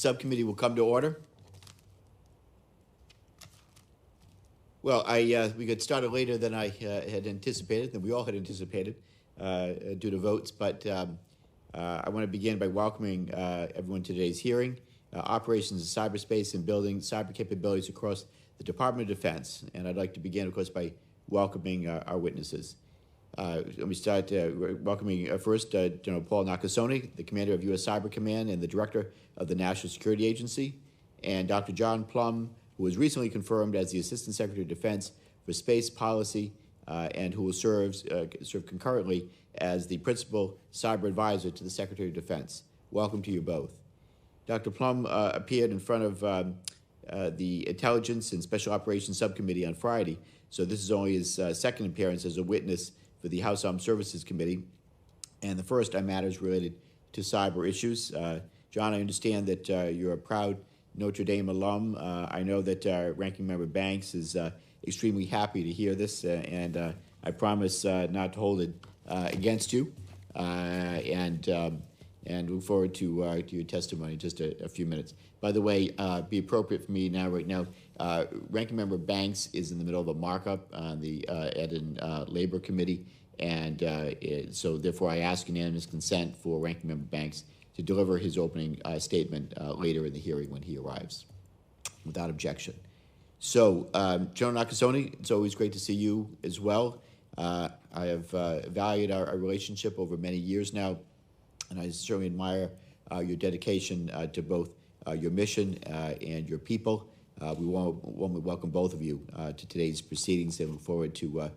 subcommittee will come to order. Well, we got started later than I had anticipated, than we all had anticipated due to votes, but I want to begin by welcoming everyone to today's hearing, operations in cyberspace and building cyber capabilities across the Department of Defense. And I'd like to begin, of course, by welcoming our witnesses. Let me start welcoming first General Paul Nakasone, the commander of U.S. Cyber Command and the director of the National Security Agency, and Dr. John Plumb, who was recently confirmed as the Assistant Secretary of Defense for Space Policy and who will serve concurrently as the Principal Cyber Advisor to the Secretary of Defense. Welcome to you both. Dr. Plumb appeared in front of the Intelligence and Special Operations Subcommittee on Friday, so this is only his second appearance as a witness for the House Armed Services Committee, and the first on matters related to cyber issues. John, I understand that you're a proud Notre Dame alum. I know that Ranking Member Banks is extremely happy to hear this, and I promise not to hold it against you, and look forward to your testimony in just a few minutes. By the way, be appropriate for me right now, Ranking Member Banks is in the middle of a markup on the Ed and Labor Committee, and so therefore I ask unanimous consent for Ranking Member Banks to deliver his opening statement later in the hearing when he arrives, without objection. So, General Nakasone, it's always great to see you as well. I have valued our relationship over many years now, and I certainly admire your dedication to both your mission and your people. We warmly welcome both of you to today's proceedings and look forward to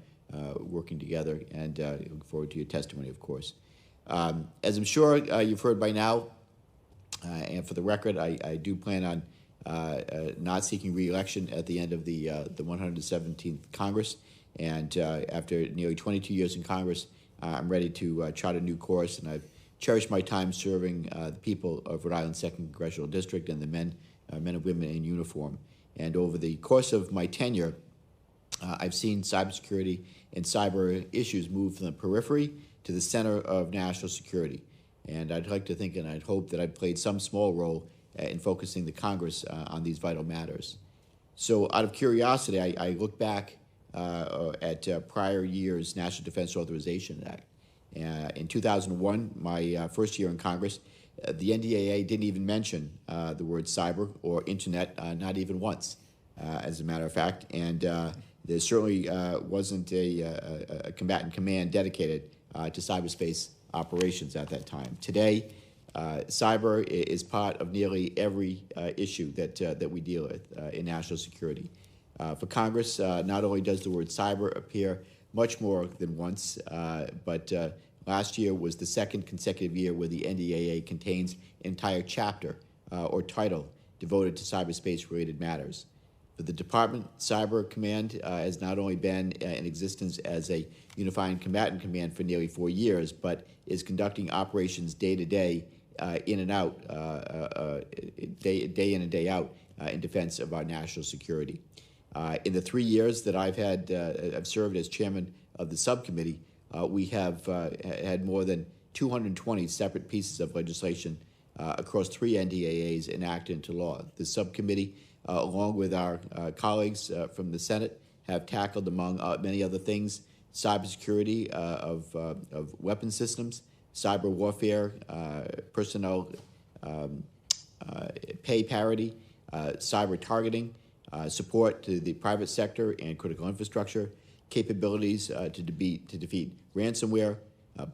working together, and look forward to your testimony, of course. As I'm sure you've heard by now, and for the record, I do plan on not seeking re-election at the end of the 117th Congress. And after nearly 22 years in Congress, I'm ready to chart a new course, and I've cherished my time serving the people of Rhode Island's 2nd Congressional District and the men and women in uniform. And over the course of my tenure, I've seen cybersecurity and cyber issues move from the periphery to the center of national security. And I'd like to think and I'd hope that I've played some small role in focusing the Congress on these vital matters. So out of curiosity, I look back at prior year's National Defense Authorization Act. In 2001, my first year in Congress, the NDAA didn't even mention the word cyber or internet, not even once, as a matter of fact. And there certainly wasn't a combatant command dedicated to cyberspace operations at that time. Today, cyber is part of nearly every issue that we deal with in national security. For Congress, not only does the word cyber appear much more than once, but last year was the second consecutive year where the NDAA contains an entire chapter or title devoted to cyberspace-related matters. For the Department, Cyber Command has not only been in existence as a unifying combatant command for nearly 4 years, but is conducting operations day to day, in and out, day in and day out, in defense of our national security. In the 3 years that I've served as chairman of the subcommittee, we have had more than 220 separate pieces of legislation across 3 NDAAs enacted into law. The subcommittee, along with our colleagues from the Senate, have tackled, among many other things, cybersecurity of weapon systems, cyber warfare, personnel pay parity, cyber targeting, support to the private sector and critical infrastructure, capabilities to defeat ransomware,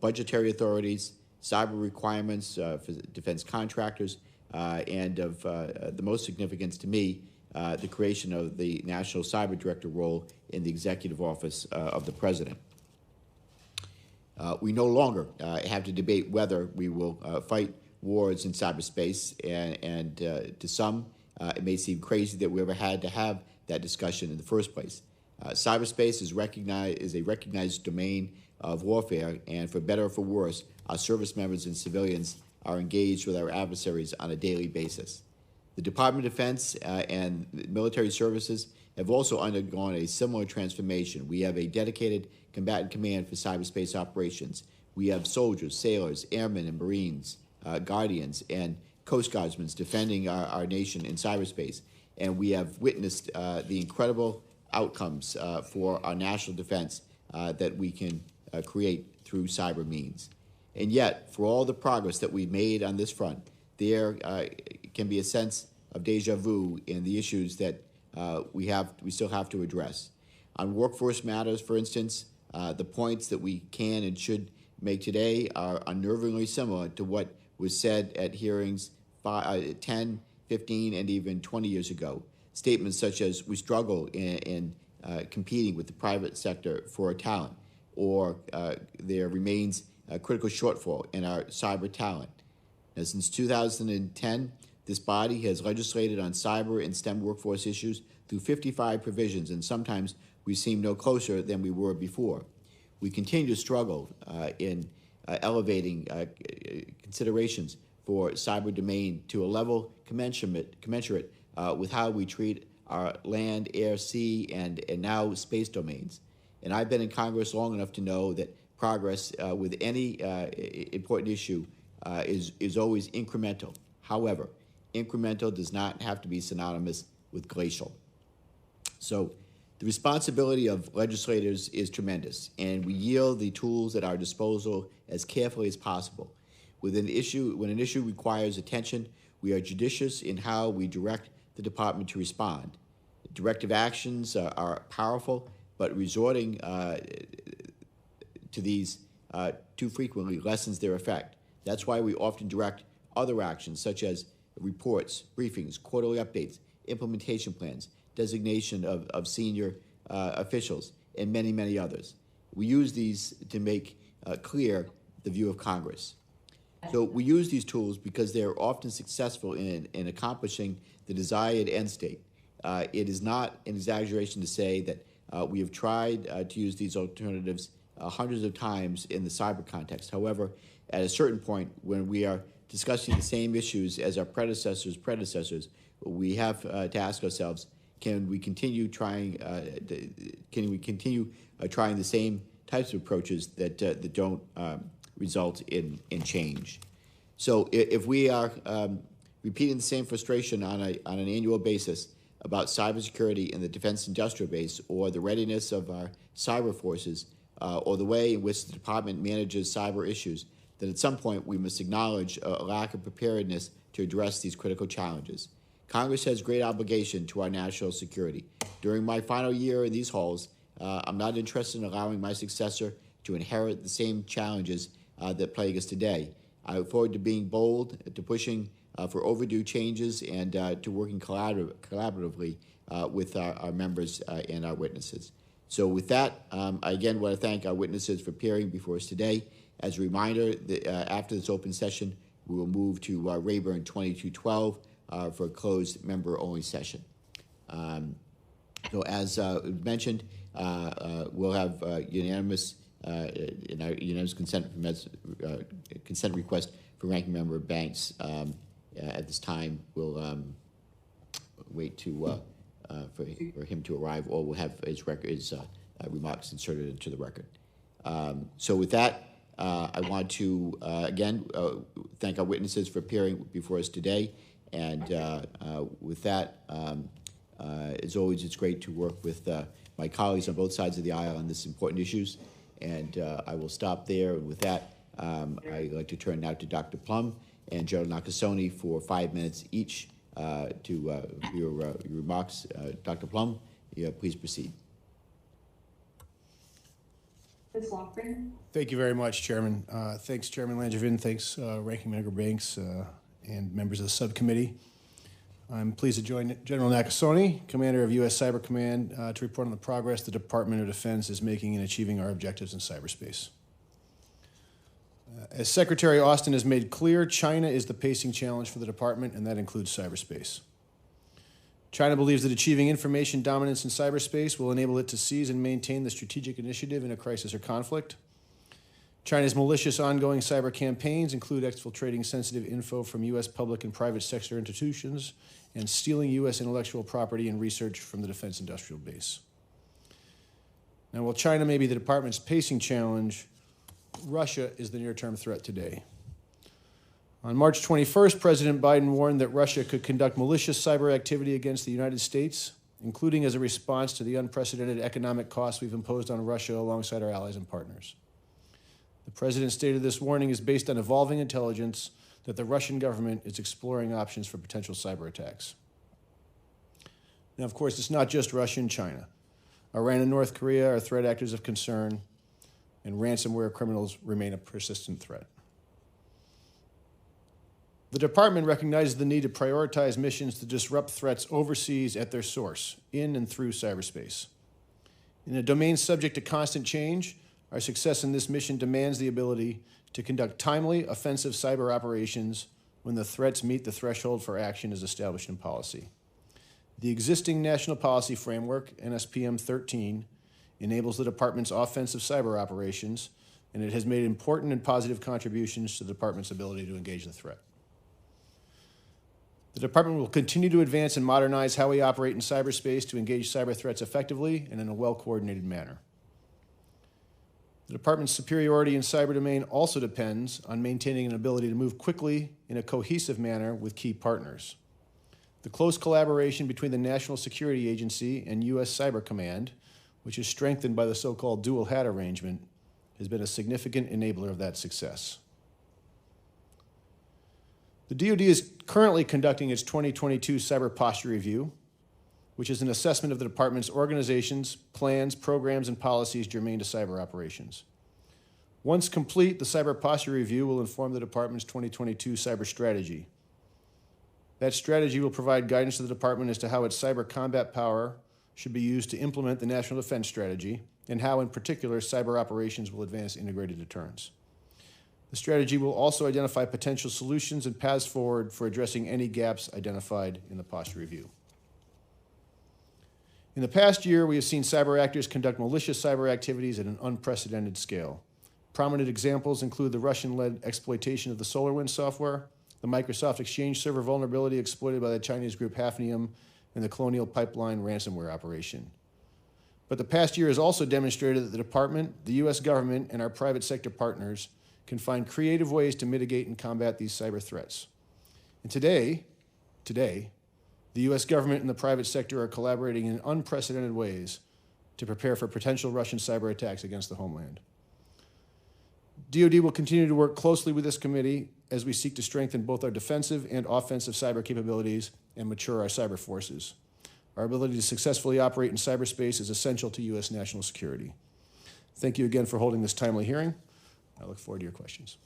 budgetary authorities, cyber requirements for defense contractors, and of the most significance to me, the creation of the National Cyber Director role in the Executive Office of the President. We no longer have to debate whether we will fight wars in cyberspace, and to some, it may seem crazy that we ever had to have that discussion in the first place. Cyberspace is a recognized domain of warfare, and for better or for worse, our service members and civilians are engaged with our adversaries on a daily basis. The Department of Defense and military services have also undergone a similar transformation. We have a dedicated combatant command for cyberspace operations. We have soldiers, sailors, airmen, and Marines, guardians, and Coast Guardsmen defending our nation in cyberspace. And we have witnessed the incredible outcomes for our national defense that we can create through cyber means. And yet, for all the progress that we've made on this front, there can be a sense of deja vu in the issues that we still have to address. On workforce matters, for instance, the points that we can and should make today are unnervingly similar to what was said at hearings 10, 15, and even 20 years ago. Statements such as we struggle in competing with the private sector for talent, or there remains a critical shortfall in our cyber talent. Now, since 2010, this body has legislated on cyber and STEM workforce issues through 55 provisions, and sometimes we seem no closer than we were before. We continue to struggle in elevating considerations for cyber domain to a level commensurate with how we treat our land, air, sea, and now space domains. And I've been in Congress long enough to know that progress with any important issue is always incremental. However, incremental does not have to be synonymous with glacial. So the responsibility of legislators is tremendous, and we yield the tools at our disposal as carefully as possible. When an issue requires attention, we are judicious in how we direct the department to respond. Directive actions are powerful, but resorting to these too frequently lessens their effect. That's why we often direct other actions, such as reports, briefings, quarterly updates, implementation plans, designation of senior officials, and many, many others. We use these to make clear the view of Congress. So we use these tools because they are often successful in accomplishing the desired end state. It is not an exaggeration to say that we have tried to use these alternatives hundreds of times in the cyber context. However, at a certain point, when we are discussing the same issues as our predecessors, we have to ask ourselves, can we continue trying trying the same types of approaches that don't result in change? So if we are repeating the same frustration on an annual basis about cybersecurity in the defense industrial base, or the readiness of our cyber forces, or the way in which the department manages cyber issues, then at some point we must acknowledge a lack of preparedness to address these critical challenges. Congress has great obligation to our national security. During my final year in these halls, I'm not interested in allowing my successor to inherit the same challenges that plague us today. I look forward to being bold, to pushing for overdue changes, and to working collaboratively with our members and our witnesses. So with that, I again want to thank our witnesses for appearing before us today. As a reminder, after this open session, we will move to Rayburn 2212 for a closed member-only session. So as mentioned, we'll have unanimous consent request for Ranking Member Banks. At this time, we'll wait for him to arrive, or we'll have his remarks inserted into the record. So with that, I want to again thank our witnesses for appearing before us today. And with that, as always, it's great to work with my colleagues on both sides of the aisle on this important issues. And I will stop there. And with that, I'd like to turn now to Dr. Plumb and General Nakasone for 5 minutes each to your remarks. Dr. Plumb, please proceed. Thank you very much, Chairman. Thanks, Chairman Langevin. Thanks, Ranking Member Banks and members of the subcommittee. I'm pleased to join General Nakasone, Commander of U.S. Cyber Command, to report on the progress the Department of Defense is making in achieving our objectives in cyberspace. As Secretary Austin has made clear, China is the pacing challenge for the department, and that includes cyberspace. China believes that achieving information dominance in cyberspace will enable it to seize and maintain the strategic initiative in a crisis or conflict. China's malicious ongoing cyber campaigns include exfiltrating sensitive info from U.S. public and private sector institutions and stealing U.S. intellectual property and research from the defense industrial base. Now, while China may be the department's pacing challenge, Russia is the near-term threat today. On March 21st, President Biden warned that Russia could conduct malicious cyber activity against the United States, including as a response to the unprecedented economic costs we've imposed on Russia alongside our allies and partners. The President stated this warning is based on evolving intelligence that the Russian government is exploring options for potential cyber attacks. Now, of course, it's not just Russia and China. Iran and North Korea are threat actors of concern, and ransomware criminals remain a persistent threat. The Department recognizes the need to prioritize missions to disrupt threats overseas at their source, in and through cyberspace. In a domain subject to constant change, our success in this mission demands the ability to conduct timely, offensive cyber operations when the threats meet the threshold for action as established in policy. The existing National Policy Framework, NSPM 13, enables the Department's offensive cyber operations, and it has made important and positive contributions to the Department's ability to engage the threat. The Department will continue to advance and modernize how we operate in cyberspace to engage cyber threats effectively and in a well-coordinated manner. The Department's superiority in cyber domain also depends on maintaining an ability to move quickly in a cohesive manner with key partners. The close collaboration between the National Security Agency and U.S. Cyber Command, which is strengthened by the so-called dual hat arrangement, has been a significant enabler of that success. The DoD is currently conducting its 2022 Cyber Posture Review, which is an assessment of the Department's organizations, plans, programs, and policies germane to cyber operations. Once complete, the Cyber Posture Review will inform the Department's 2022 cyber strategy. That strategy will provide guidance to the Department as to how its cyber combat power should be used to implement the National Defense Strategy, and how, in particular, cyber operations will advance integrated deterrence. The strategy will also identify potential solutions and paths forward for addressing any gaps identified in the posture review. In the past year, we have seen cyber actors conduct malicious cyber activities at an unprecedented scale. Prominent examples include the Russian-led exploitation of the SolarWinds software, the Microsoft Exchange server vulnerability exploited by the Chinese group Hafnium, and the Colonial Pipeline ransomware operation. But the past year has also demonstrated that the Department, the U.S. government, and our private sector partners can find creative ways to mitigate and combat these cyber threats. And today, the U.S. government and the private sector are collaborating in unprecedented ways to prepare for potential Russian cyber attacks against the homeland. DoD will continue to work closely with this committee as we seek to strengthen both our defensive and offensive cyber capabilities and mature our cyber forces. Our ability to successfully operate in cyberspace is essential to U.S. national security. Thank you again for holding this timely hearing. I look forward to your questions.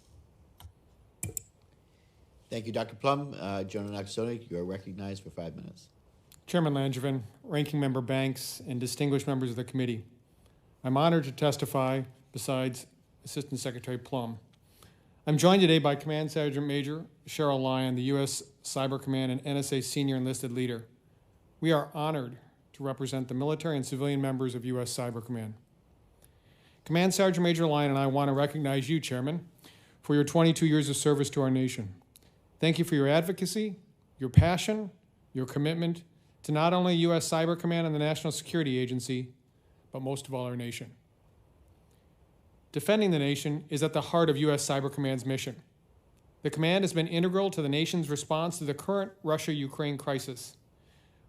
Thank you, Dr. Plumb. General Nakasone, you are recognized for 5 minutes. Chairman Langevin, Ranking Member Banks, and distinguished members of the committee, I'm honored to testify besides Assistant Secretary Plumb. I'm joined today by Command Sergeant Major Cheryl Lyon, the U.S. Cyber Command and NSA Senior Enlisted Leader. We are honored to represent the military and civilian members of U.S. Cyber Command. Command Sergeant Major Lyon and I want to recognize you, Chairman, for your 22 years of service to our nation. Thank you for your advocacy, your passion, your commitment to not only U.S. Cyber Command and the National Security Agency, but most of all our nation. Defending the nation is at the heart of U.S. Cyber Command's mission. The command has been integral to the nation's response to the current Russia-Ukraine crisis.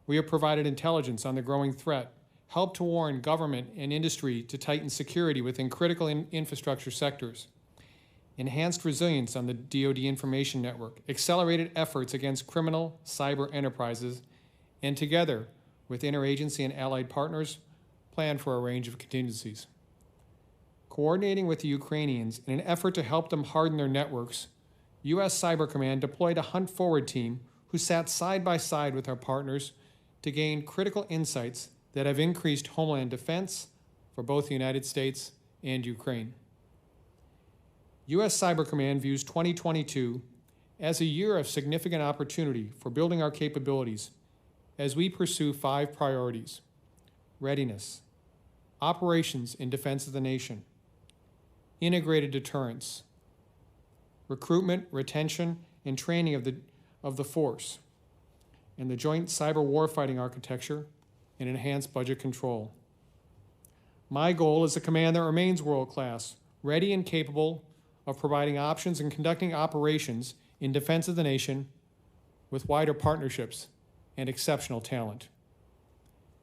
We have provided intelligence on the growing threat, helped to warn government and industry to tighten security within critical infrastructure sectors, enhanced resilience on the DoD information network, accelerated efforts against criminal cyber enterprises, and together with interagency and allied partners, planned for a range of contingencies. Coordinating with the Ukrainians in an effort to help them harden their networks, U.S. Cyber Command deployed a hunt forward team who sat side by side with our partners to gain critical insights that have increased homeland defense for both the United States and Ukraine. U.S. Cyber Command views 2022 as a year of significant opportunity for building our capabilities as we pursue 5 priorities: readiness, operations in defense of the nation, integrated deterrence, recruitment, retention, and training of the force, and the joint cyber warfighting architecture, and enhanced budget control. My goal is a command that remains world-class, ready and capable of providing options and conducting operations in defense of the nation with wider partnerships and exceptional talent.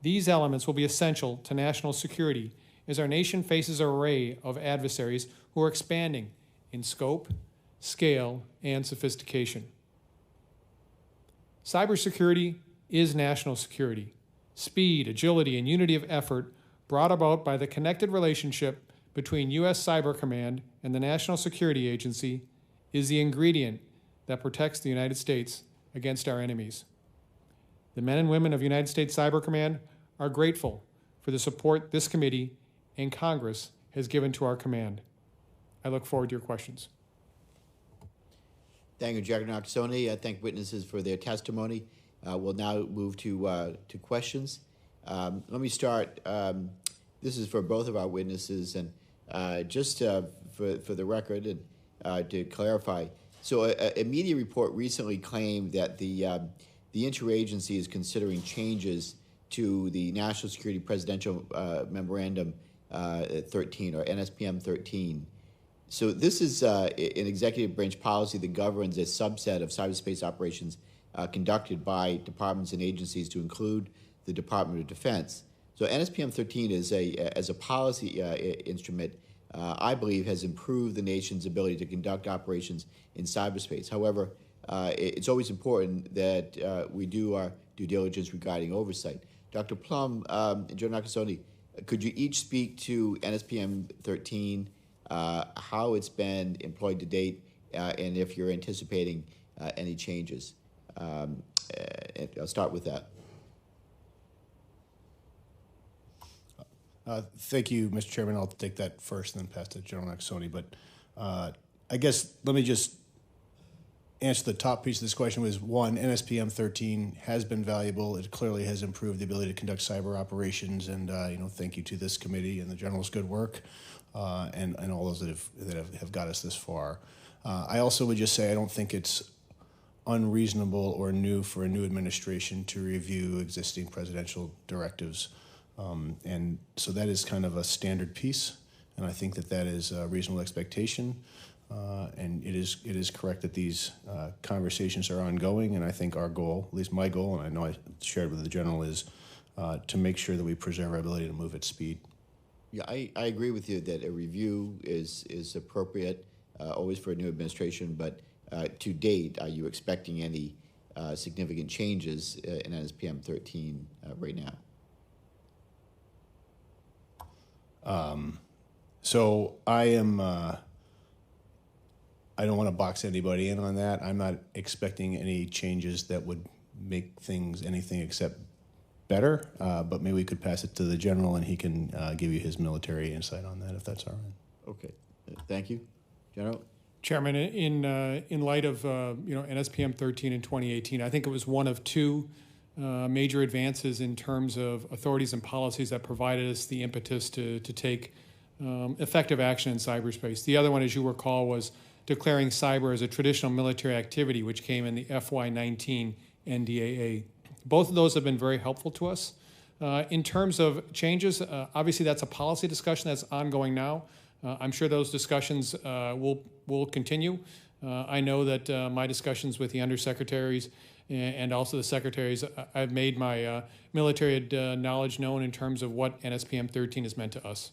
These elements will be essential to national security as our nation faces an array of adversaries who are expanding in scope, scale, and sophistication. Cybersecurity is national security. Speed, agility, and unity of effort brought about by the connected relationship between U.S. Cyber Command and the National Security Agency is the ingredient that protects the United States against our enemies. The men and women of United States Cyber Command are grateful for the support this committee and Congress has given to our command. I look forward to your questions. Thank you, Director Nakasone. I thank witnesses for their testimony. We'll now move to questions. Let me start. This is for both of our witnesses, and just for the record and to clarify. So a media report recently claimed that the interagency is considering changes to the National Security Presidential Memorandum 13, or NSPM 13. So this is an executive branch policy that governs a subset of cyberspace operations conducted by departments and agencies, to include the Department of Defense. So NSPM 13 is as a policy instrument, I believe, has improved the nation's ability to conduct operations in cyberspace. However, it's always important that we do our due diligence regarding oversight. Dr. Plumb and Joe Nakasone, could you each speak to NSPM 13, how it's been employed to date, and if you're anticipating any changes? I'll start with that. Thank you, Mr. Chairman. I'll take that first and then pass to General Nakasone. But I guess let me just answer the top piece of this question. Was one, NSPM 13 has been valuable. It clearly has improved the ability to conduct cyber operations, and thank you to this committee and the general's good work, and all those that have got us this far. I also would just say I don't think it's unreasonable or new for a new administration to review existing presidential directives. And so that is kind of a standard piece, and I think that is a reasonable expectation. And it is correct that these conversations are ongoing, and I think our goal, at least my goal, and I know I shared with the general, is to make sure that we preserve our ability to move at speed. Yeah, I agree with you that a review is appropriate, always for a new administration, but to date, are you expecting any significant changes in NSPM 13 right now? So I am, I don't want to box anybody in on that. I'm not expecting any changes that would make things anything except better, but maybe we could pass it to the general and he can give you his military insight on that, if that's all right. Okay, thank you. General? Chairman, in light of NSPM 13 in 2018, I think it was one of two major advances in terms of authorities and policies that provided us the impetus to take effective action in cyberspace. The other one, as you recall, was declaring cyber as a traditional military activity, which came in the FY19 NDAA. Both of those have been very helpful to us. In terms of changes, obviously that's a policy discussion that's ongoing now. I'm sure those discussions will continue. I know that my discussions with the undersecretaries and also the secretaries, I've made my military knowledge known in terms of what NSPM 13 has meant to us.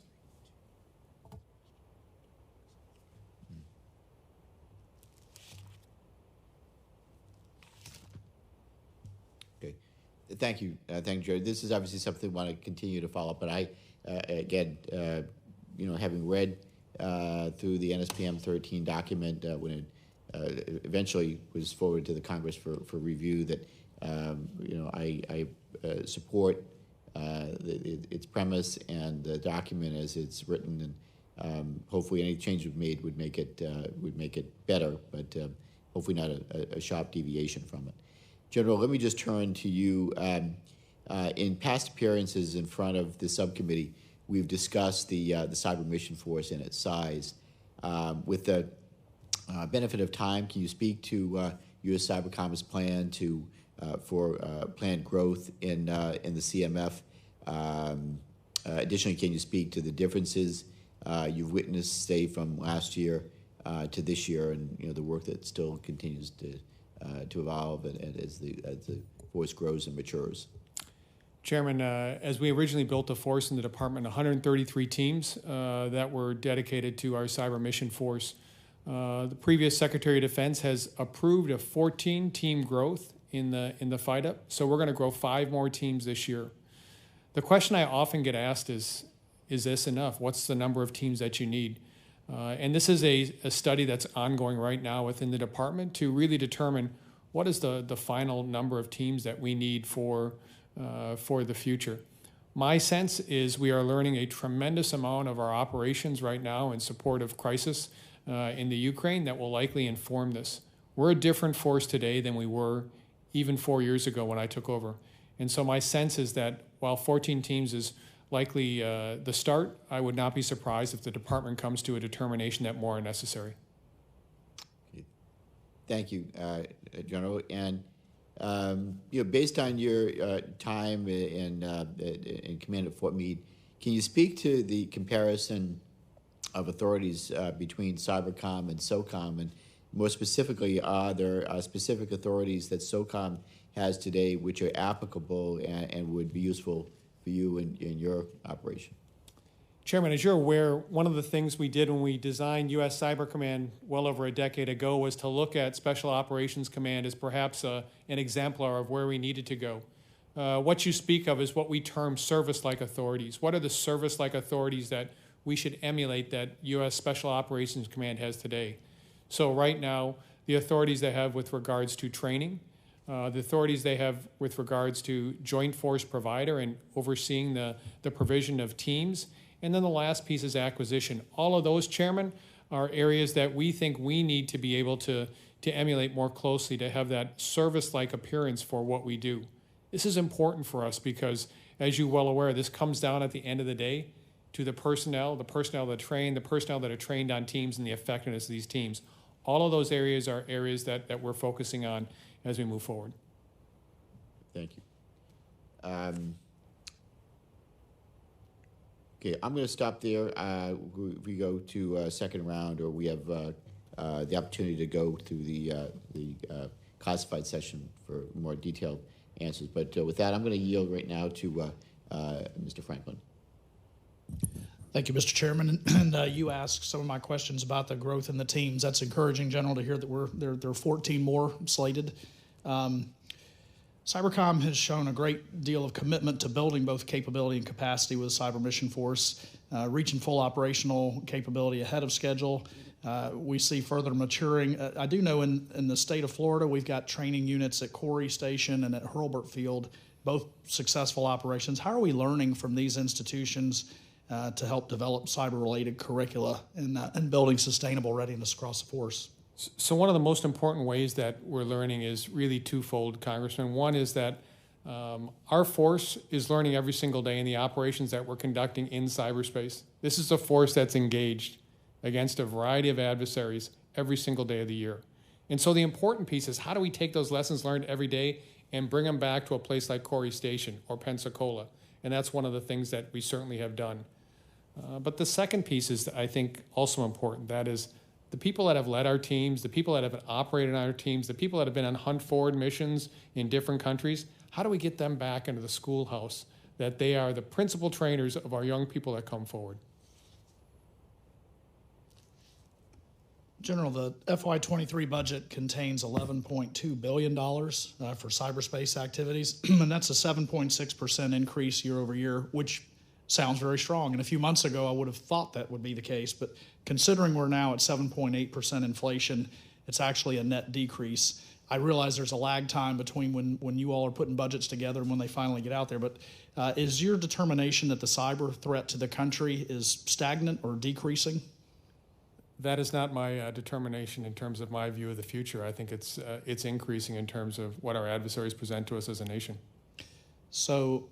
Okay, thank you. Thank you, Jerry. This is obviously something we want to continue to follow up, but I, again, having read through the NSPM 13 document when it eventually was forwarded to the Congress for review, that I support its premise and the document as it's written, and hopefully any change we've made would make it better, but hopefully not a sharp deviation from it. General, let me just turn to you. In past appearances in front of the subcommittee, we've discussed the cyber mission force and its size. With the benefit of time, can you speak to U.S. Cybercom's plan for planned growth in the CMF? Additionally, can you speak to the differences you've witnessed, say, from last year to this year, and the work that still continues to evolve and as the force grows and matures. Chairman, as we originally built the force in the department, 133 teams that were dedicated to our cyber mission force. The previous Secretary of Defense has approved a 14-team growth in the fight-up, so we're going to grow 5 more teams this year. The question I often get asked is this enough? What's the number of teams that you need? And this is a study that's ongoing right now within the department to really determine what is the final number of teams that we need for the future. My sense is we are learning a tremendous amount of our operations right now in support of crisis in the Ukraine that will likely inform this. We're a different force today than we were even 4 years ago when I took over. And so my sense is that while 14 teams is likely the start, I would not be surprised if the department comes to a determination that more are necessary. Thank you, General. And based on your time in command at Fort Meade, can you speak to the comparison of authorities between Cybercom and SOCOM, and more specifically, are there specific authorities that SOCOM has today which are applicable and would be useful for you in your operation? Chairman, as you're aware, one of the things we did when we designed U.S. Cyber Command well over a decade ago was to look at Special Operations Command as perhaps an exemplar of where we needed to go. What you speak of is what we term service-like authorities. What are the service-like authorities that we should emulate that U.S. Special Operations Command has today? So right now, the authorities they have with regards to training, the authorities they have with regards to joint force provider and overseeing the provision of teams, and then the last piece is acquisition. All of those, Chairman, are areas that we think we need to be able to emulate more closely to have that service-like appearance for what we do. This is important for us because, as you're well aware, this comes down at the end of the day to the personnel that train, the personnel that are trained on teams, and the effectiveness of these teams. All of those areas are areas that we're focusing on as we move forward. Thank you. Okay, I'm going to stop there. We go to a second round, or we have the opportunity to go through the classified session for more detailed answers. But with that, I'm going to yield right now to Mr. Franklin. Thank you, Mr. Chairman. And you asked some of my questions about the growth in the teams. That's encouraging, General, to hear that there are 14 more slated. Cybercom has shown a great deal of commitment to building both capability and capacity with the Cyber Mission Force, reaching full operational capability ahead of schedule. We see further maturing. I do know in the state of Florida, we've got training units at Corey Station and at Hurlburt Field, both successful operations. How are we learning from these institutions to help develop cyber-related curricula and building sustainable readiness across the force? So one of the most important ways that we're learning is really twofold, Congressman. One is that our force is learning every single day in the operations that we're conducting in cyberspace. This is a force that's engaged against a variety of adversaries every single day of the year. And so the important piece is how do we take those lessons learned every day and bring them back to a place like Corey Station or Pensacola? And that's one of the things that we certainly have done. But the second piece is, I think, also important. That is the people that have led our teams, the people that have operated on our teams, the people that have been on hunt forward missions in different countries, how do we get them back into the schoolhouse, that they are the principal trainers of our young people that come forward? General, the FY23 budget contains $11.2 billion for cyberspace activities, and that's a 7.6% increase year over year, which sounds very strong. And a few months ago, I would have thought that would be the case. But considering we're now at 7.8% inflation, it's actually a net decrease. I realize there's a lag time between when you all are putting budgets together and when they finally get out there. But is your determination that the cyber threat to the country is stagnant or decreasing? That is not my determination in terms of my view of the future. I think it's increasing in terms of what our adversaries present to us as a nation. So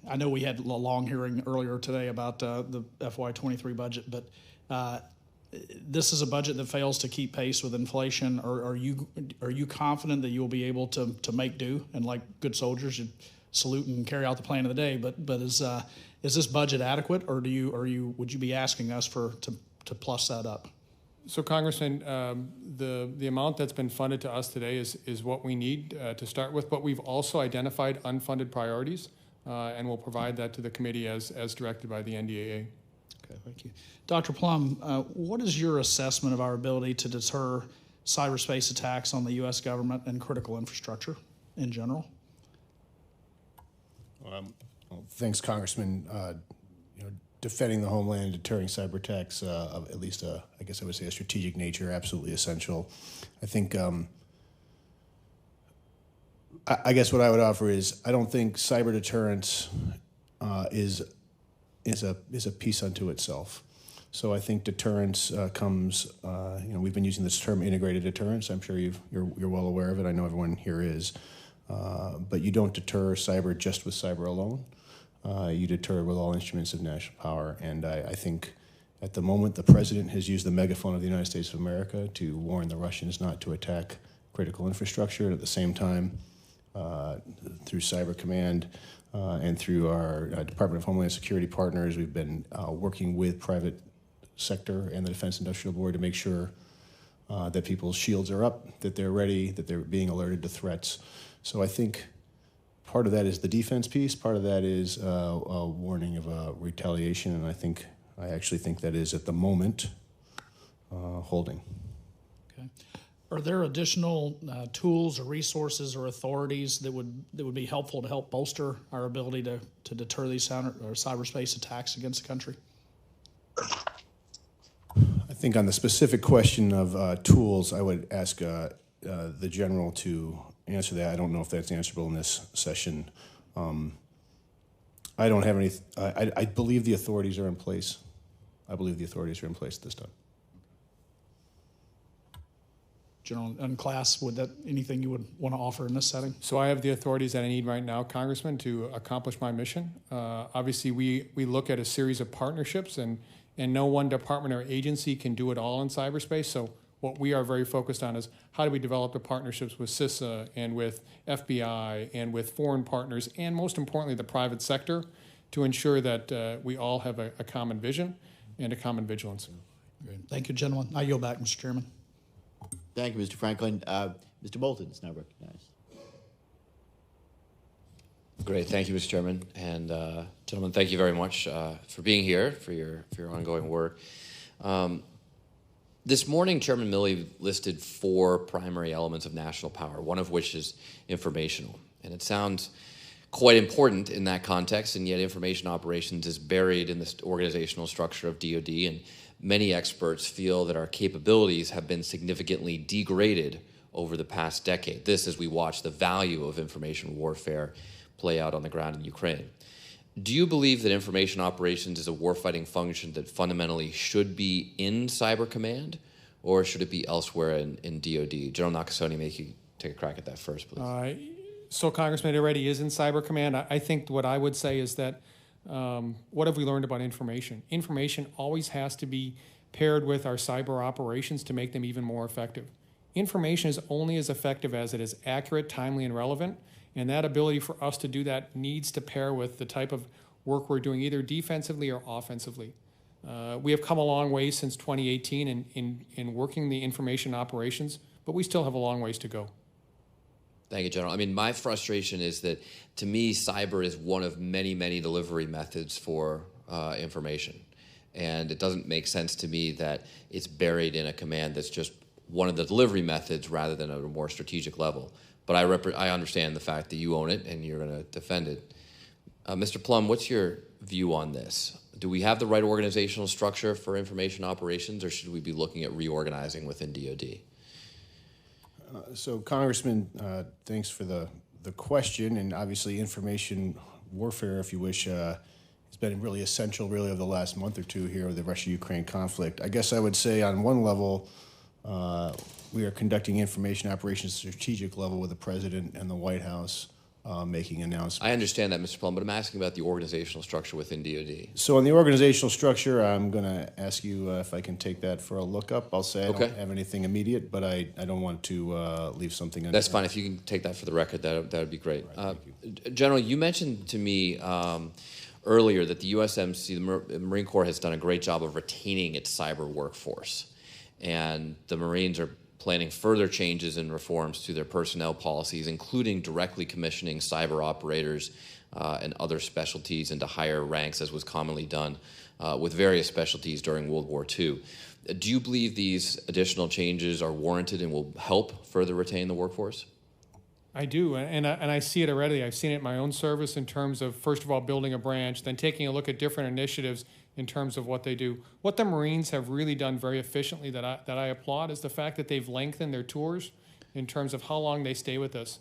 I know we had a long hearing earlier today about the FY23 budget, but this is a budget that fails to keep pace with inflation. Are you confident that you'll be able to make do? And like good soldiers, you salute and carry out the plan of the day. But is this budget adequate, or would you be asking us to plus that up? So, Congressman, the amount that's been funded to us today is what we need to start with, but we've also identified unfunded priorities, and we'll provide that to the committee as directed by the NDAA. Okay, thank you. Dr. Plumb, what is your assessment of our ability to deter cyberspace attacks on the U.S. government and critical infrastructure in general? Well, thanks, Congressman. Defending the homeland and deterring cyber attacks of at least I guess I would say a strategic nature, absolutely essential. I think I guess what I would offer is I don't think cyber deterrence is a piece unto itself. So I think deterrence comes. We've been using this term integrated deterrence. I'm sure you're well aware of it. I know everyone here is. But you don't deter cyber just with cyber alone. You deter with all instruments of national power. And I think at the moment the president has used the megaphone of the United States of America to warn the Russians not to attack critical infrastructure. And at the same time, through Cyber Command and through our Department of Homeland Security partners, we've been working with private sector and the Defense Industrial Board to make sure that people's shields are up, that they're ready, that they're being alerted to threats. So I think part of that is the defense piece. Part of that is a warning of retaliation, and I actually think that is at the moment holding. Okay. Are there additional tools or resources or authorities that would be helpful to help bolster our ability to deter these cyberspace attacks against the country? I think on the specific question of tools, I would ask the general to answer that. I don't know if that's answerable in this session. I don't have any. I believe the authorities are in place. I believe the authorities are in place at this time. General and class, would that anything you would want to offer in this setting? So I have the authorities that I need right now, Congressman, to accomplish my mission. Obviously, we look at a series of partnerships, and no one department or agency can do it all in cyberspace. So what we are very focused on is how do we develop the partnerships with CISA and with FBI and with foreign partners and, most importantly, the private sector to ensure that we all have a common vision and a common vigilance. Great. Thank you, gentlemen. I yield back, Mr. Chairman. Thank you, Mr. Franklin. Mr. Bolton is now recognized. Great, thank you, Mr. Chairman, and gentlemen, thank you very much for being here, for your ongoing work. This morning, Chairman Milley listed 4 primary elements of national power, one of which is informational, and it sounds quite important in that context, and yet information operations is buried in this organizational structure of DoD, and many experts feel that our capabilities have been significantly degraded over the past decade. This as we watch the value of information warfare play out on the ground in Ukraine. Do you believe that information operations is a warfighting function that fundamentally should be in Cyber Command, or should it be elsewhere in DoD? General Nakasone, make you take a crack at that first, please. So, Congressman, it already is in Cyber Command. I think what I would say is that what have we learned about information? Information always has to be paired with our cyber operations to make them even more effective. Information is only as effective as it is accurate, timely, and relevant, and that ability for us to do that needs to pair with the type of work we're doing either defensively or offensively. We have come a long way since 2018 in working the information operations, but we still have a long ways to go. Thank you, General. I mean, my frustration is that, to me, cyber is one of many, many delivery methods for information. And it doesn't make sense to me that it's buried in a command that's just one of the delivery methods rather than at a more strategic level. But I understand the fact that you own it and you're going to defend it. Mr. Plumb, what's your view on this? Do we have the right organizational structure for information operations, or should we be looking at reorganizing within DoD? So, Congressman, thanks for the question, and obviously information warfare, if you wish, has been really essential really over the last month or two here with the Russia-Ukraine conflict. I guess I would say on one level, we are conducting information operations at a strategic level with the President and the White House making announcements. I understand that, Mr. Plumb, but I'm asking about the organizational structure within DoD. So in the organizational structure, I'm going to ask you if I can take that for a look-up. I'll say I don't have anything immediate, but I don't want to leave something That's fine. If you can take that for the record, that would be great. Right, General, you mentioned to me earlier that the USMC, the Marine Corps, has done a great job of retaining its cyber workforce. and the Marines are planning further changes and reforms to their personnel policies, including directly commissioning cyber operators and other specialties into higher ranks, as was commonly done with various specialties during World War II. Do you believe these additional changes are warranted and will help further retain the workforce? I do, and I see it already. I've seen it in my own service in terms of, first of all, building a branch, then taking a look at different initiatives in terms of what they do. What the Marines have really done very efficiently that I applaud is the fact that they've lengthened their tours in terms of how long they stay with us.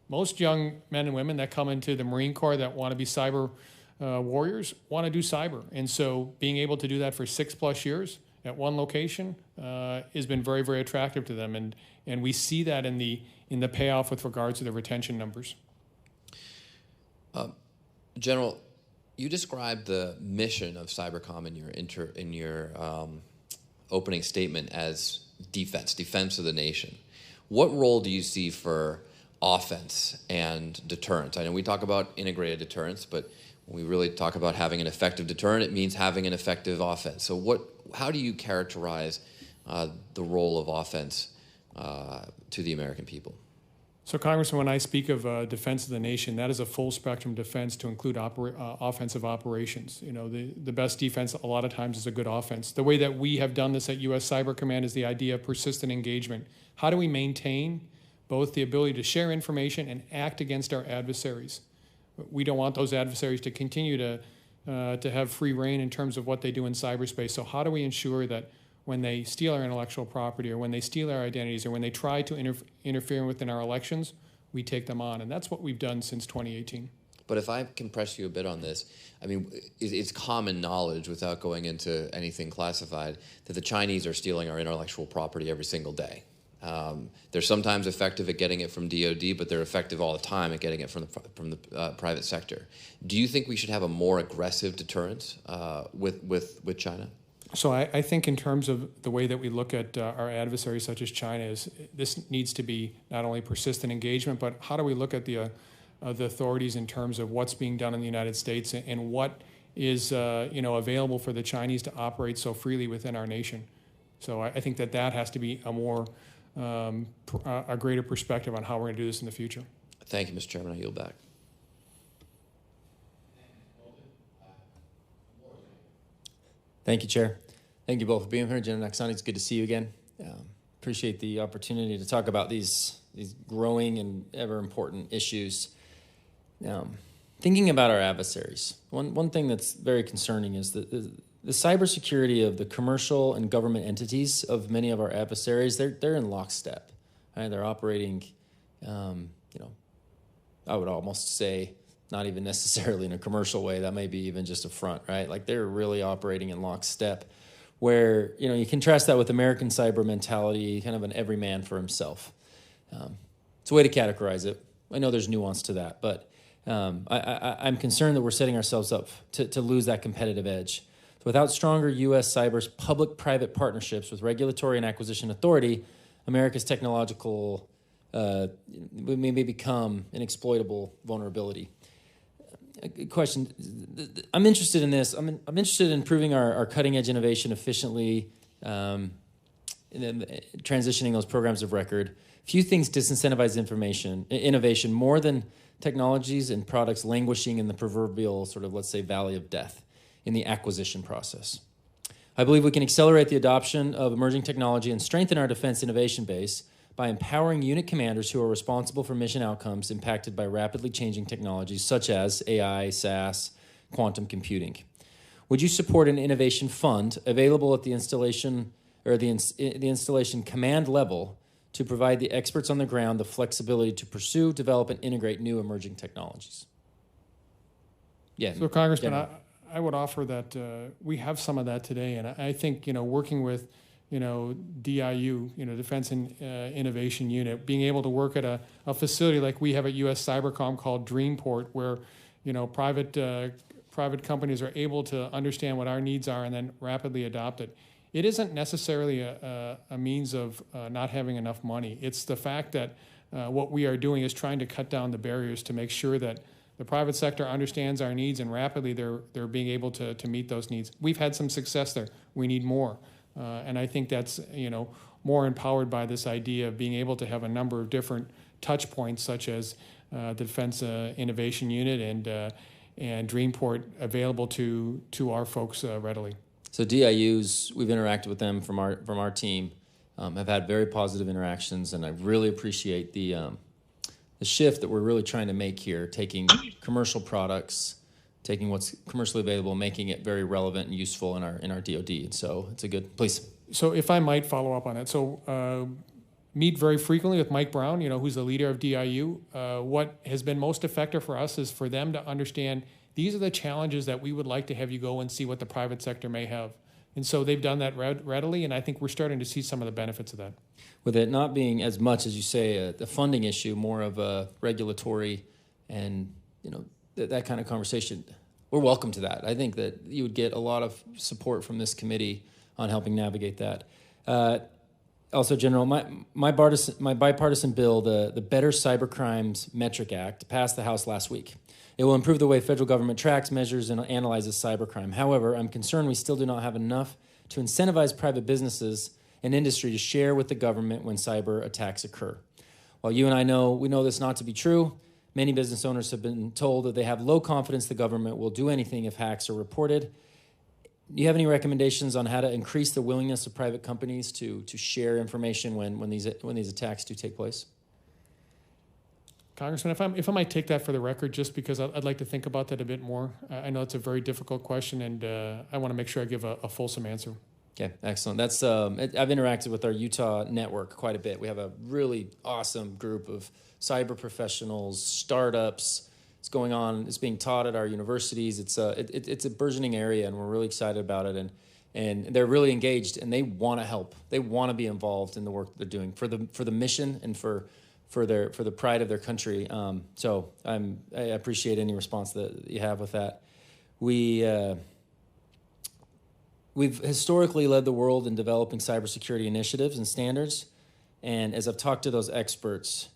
Most young men and women that come into the Marine Corps that want to be cyber warriors want to do cyber. And so being able to do that for 6+ years at one location has been very, very attractive to them. And we see that in the payoff with regards to the retention numbers. General, you described the mission of Cybercom in your opening statement as defense of the nation. What role do you see for offense and deterrence? I know we talk about integrated deterrence, but when we really talk about having an effective deterrent, it means having an effective offense. So how do you characterize the role of offense to the American people? So, Congressman, when I speak of defense of the nation, that is a full spectrum defense to include offensive operations. You know, the best defense a lot of times is a good offense. The way that we have done this at U.S. Cyber Command is the idea of persistent engagement. How do we maintain both the ability to share information and act against our adversaries? We don't want those adversaries to continue to have free reign in terms of what they do in cyberspace. So how do we ensure that when they steal our intellectual property or when they steal our identities or when they try to interfere within our elections, we take them on? And that's what we've done since 2018. But if I can press you a bit on this, I mean, it's common knowledge, without going into anything classified, that the Chinese are stealing our intellectual property every single day. They're sometimes effective at getting it from DoD, but they're effective all the time at getting it from the private sector. Do you think we should have a more aggressive deterrence with China? So I think in terms of the way that we look at our adversaries such as China, this needs to be not only persistent engagement, but how do we look at the authorities in terms of what's being done in the United States and what is available for the Chinese to operate so freely within our nation. So I think that has to be a greater perspective on how we're going to do this in the future. Thank you, Mr. Chairman. I yield back. Thank you, Chair. Thank you both for being here. General Nakasone, it's good to see you again. Appreciate the opportunity to talk about these growing and ever important issues. Thinking about our adversaries, one thing that's very concerning is that the cybersecurity of the commercial and government entities of many of our adversaries, they're in lockstep. Right? They're operating, I would almost say, not even necessarily in a commercial way. That may be even just a front, right? Like they're really operating in lockstep, where you contrast that with American cyber mentality, kind of an every man for himself. It's a way to categorize it. I know there's nuance to that, but I'm concerned that we're setting ourselves up to lose that competitive edge. Without stronger U.S. cyber's public-private partnerships with regulatory and acquisition authority, America's technological may become an exploitable vulnerability. A question. I'm interested in this. I'm interested in improving our cutting-edge innovation efficiently, and then transitioning those programs of record. Few things disincentivize innovation more than technologies and products languishing in the proverbial sort of, let's say, valley of death in the acquisition process. I believe we can accelerate the adoption of emerging technology and strengthen our defense innovation base by empowering unit commanders who are responsible for mission outcomes impacted by rapidly changing technologies such as AI, SaaS, quantum computing. Would you support an innovation fund available at the installation or the installation command level to provide the experts on the ground the flexibility to pursue, develop, and integrate new emerging technologies? Yeah. So, Congressman, I would offer that we have some of that today, and I think working with DIU, Defense and Innovation Unit, being able to work at a facility like we have at U.S. Cybercom called Dreamport, where private companies are able to understand what our needs are and then rapidly adopt it. It isn't necessarily a means of not having enough money. It's the fact that what we are doing is trying to cut down the barriers to make sure that the private sector understands our needs and rapidly they're being able to meet those needs. We've had some success there. We need more. And I think that's, more empowered by this idea of being able to have a number of different touch points, such as the Defense Innovation Unit and Dreamport available to our folks readily. So DIUs, we've interacted with them from our team, have had very positive interactions, and I really appreciate the shift that we're really trying to make here, taking commercial products, taking what's commercially available, making it very relevant and useful in our DoD. And so it's a good place. So if I might follow up on it, meet very frequently with Mike Brown, who's the leader of DIU. What has been most effective for us is for them to understand these are the challenges that we would like to have you go and see what the private sector may have. And so they've done that readily, and I think we're starting to see some of the benefits of that. With it not being as much as you say the funding issue, more of a regulatory and that kind of conversation, we're welcome to that. I think that you would get a lot of support from this committee on helping navigate that. Also, General, my bipartisan bill, the Better Cybercrimes Metric Act, passed the House last week. It will improve the way federal government tracks, measures, and analyzes cybercrime. However, I'm concerned we still do not have enough to incentivize private businesses and industry to share with the government when cyber attacks occur. While you and I know this not to be true, many business owners have been told that they have low confidence the government will do anything if hacks are reported. Do you have any recommendations on how to increase the willingness of private companies to share information when these attacks do take place? Congressman, if I might take that for the record, just because I'd like to think about that a bit more. I know it's a very difficult question, and I want to make sure I give a fulsome answer. Okay, excellent. That's I've interacted with our Utah network quite a bit. We have a really awesome group of cyber professionals, startups. It's going on. It's being taught at our universities. It's a burgeoning area, and we're really excited about it. And they're really engaged, and they want to help. They want to be involved in the work that they're doing for the mission and for the pride of their country. So I appreciate any response that you have with that. We've historically led the world in developing cybersecurity initiatives and standards, and as I've talked to those experts,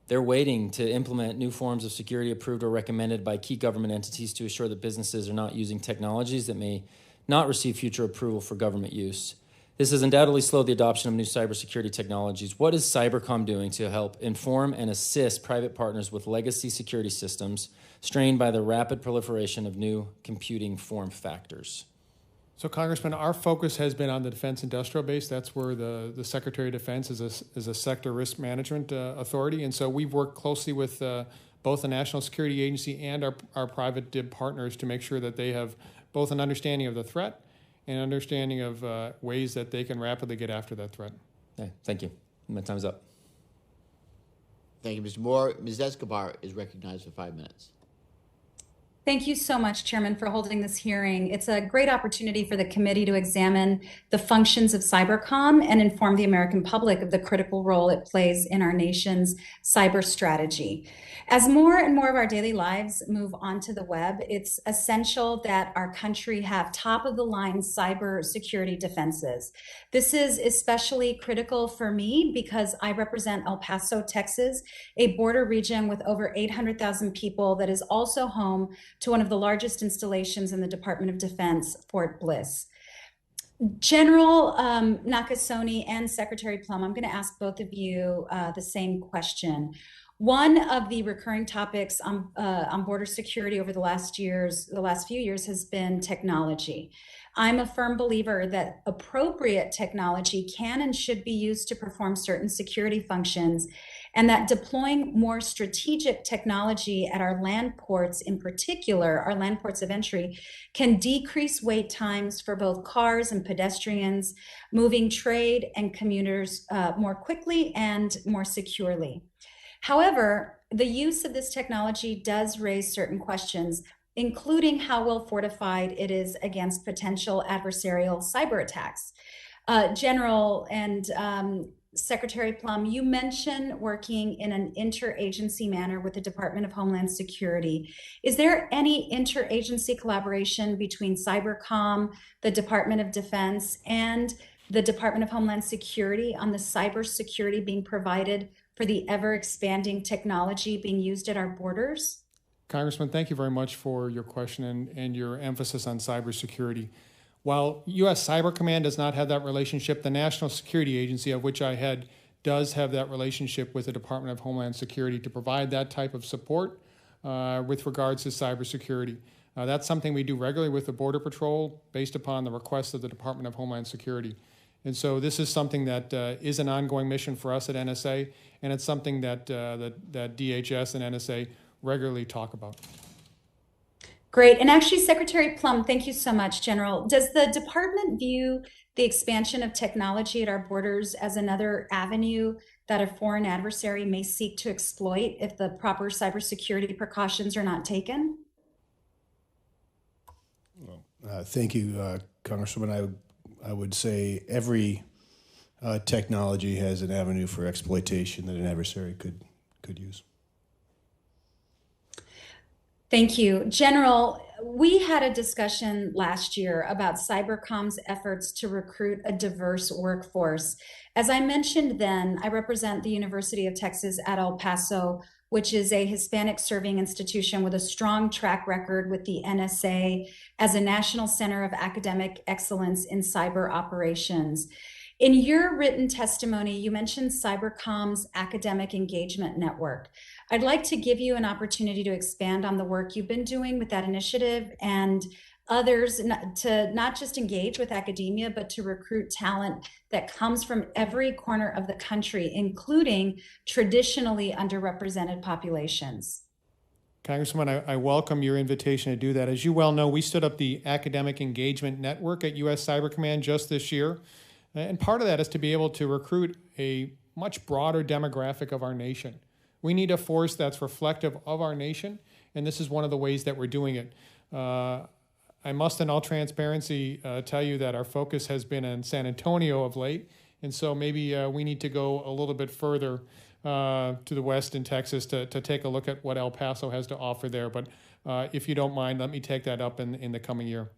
they're waiting to implement new forms of security approved or recommended by key government entities to assure that businesses are not using technologies that may not receive future approval for government use. This has undoubtedly slowed the adoption of new cybersecurity technologies. What is Cybercom doing to help inform and assist private partners with legacy security systems strained by the rapid proliferation of new computing form factors? So, Congressman, our focus has been on the defense industrial base. That's where the Secretary of Defense is a sector risk management authority. And so we've worked closely with both the National Security Agency and our private DIB partners to make sure that they have both an understanding of the threat and understanding of ways that they can rapidly get after that threat. Okay, thank you. My time's up. Thank you, Mr. Moore. Ms. Escobar is recognized for 5 minutes. Thank you so much, Chairman, for holding this hearing. It's a great opportunity for the committee to examine the functions of cybercom and inform the American public of the critical role it plays in our nation's cyber strategy. As more and more of our daily lives move onto the web, it's essential that our country have top-of-the-line cyber security defenses. This is especially critical for me because I represent El Paso, Texas, a border region with over 800,000 people that is also home to one of the largest installations in the Department of Defense, Fort Bliss. General Nakasone and Secretary Plumb, I'm going to ask both of you the same question. One of the recurring topics on border security over the last few years has been technology. I'm a firm believer that appropriate technology can and should be used to perform certain security functions, and that deploying more strategic technology at our land ports, in particular, our land ports of entry, can decrease wait times for both cars and pedestrians, moving trade and commuters more quickly and more securely. However, the use of this technology does raise certain questions, including how well fortified it is against potential adversarial cyber attacks. General and Secretary Plumb, you mentioned working in an interagency manner with the Department of Homeland Security. Is there any interagency collaboration between Cybercom, the Department of Defense, and the Department of Homeland Security on the cybersecurity being provided for the ever-expanding technology being used at our borders? Congressman, thank you very much for your question and your emphasis on cybersecurity. While U.S. Cyber Command does not have that relationship, the National Security Agency, of which I head, does have that relationship with the Department of Homeland Security to provide that type of support with regards to cybersecurity. That's something we do regularly with the Border Patrol based upon the request of the Department of Homeland Security. And so this is something that is an ongoing mission for us at NSA, and it's something that DHS and NSA regularly talk about. Great. And actually, Secretary Plumb, thank you so much, General. Does the department view the expansion of technology at our borders as another avenue that a foreign adversary may seek to exploit if the proper cybersecurity precautions are not taken? Thank you, Congresswoman. I would say every technology has an avenue for exploitation that an adversary could use. Thank you. General, we had a discussion last year about Cybercom's efforts to recruit a diverse workforce. As I mentioned then, I represent the University of Texas at El Paso, which is a Hispanic serving institution with a strong track record with the NSA as a national center of academic excellence in cyber operations. In your written testimony, you mentioned Cybercom's academic engagement network. I'd like to give you an opportunity to expand on the work you've been doing with that initiative and others to not just engage with academia, but to recruit talent that comes from every corner of the country, including traditionally underrepresented populations. Congresswoman, I welcome your invitation to do that. As you well know, we stood up the Academic Engagement Network at U.S. Cyber Command just this year. And part of that is to be able to recruit a much broader demographic of our nation. We need a force that's reflective of our nation, and this is one of the ways that we're doing it. I must, in all transparency, tell you that our focus has been in San Antonio of late, and so maybe we need to go a little bit further to the west in Texas to take a look at what El Paso has to offer there. But if you don't mind, let me take that up in the coming year.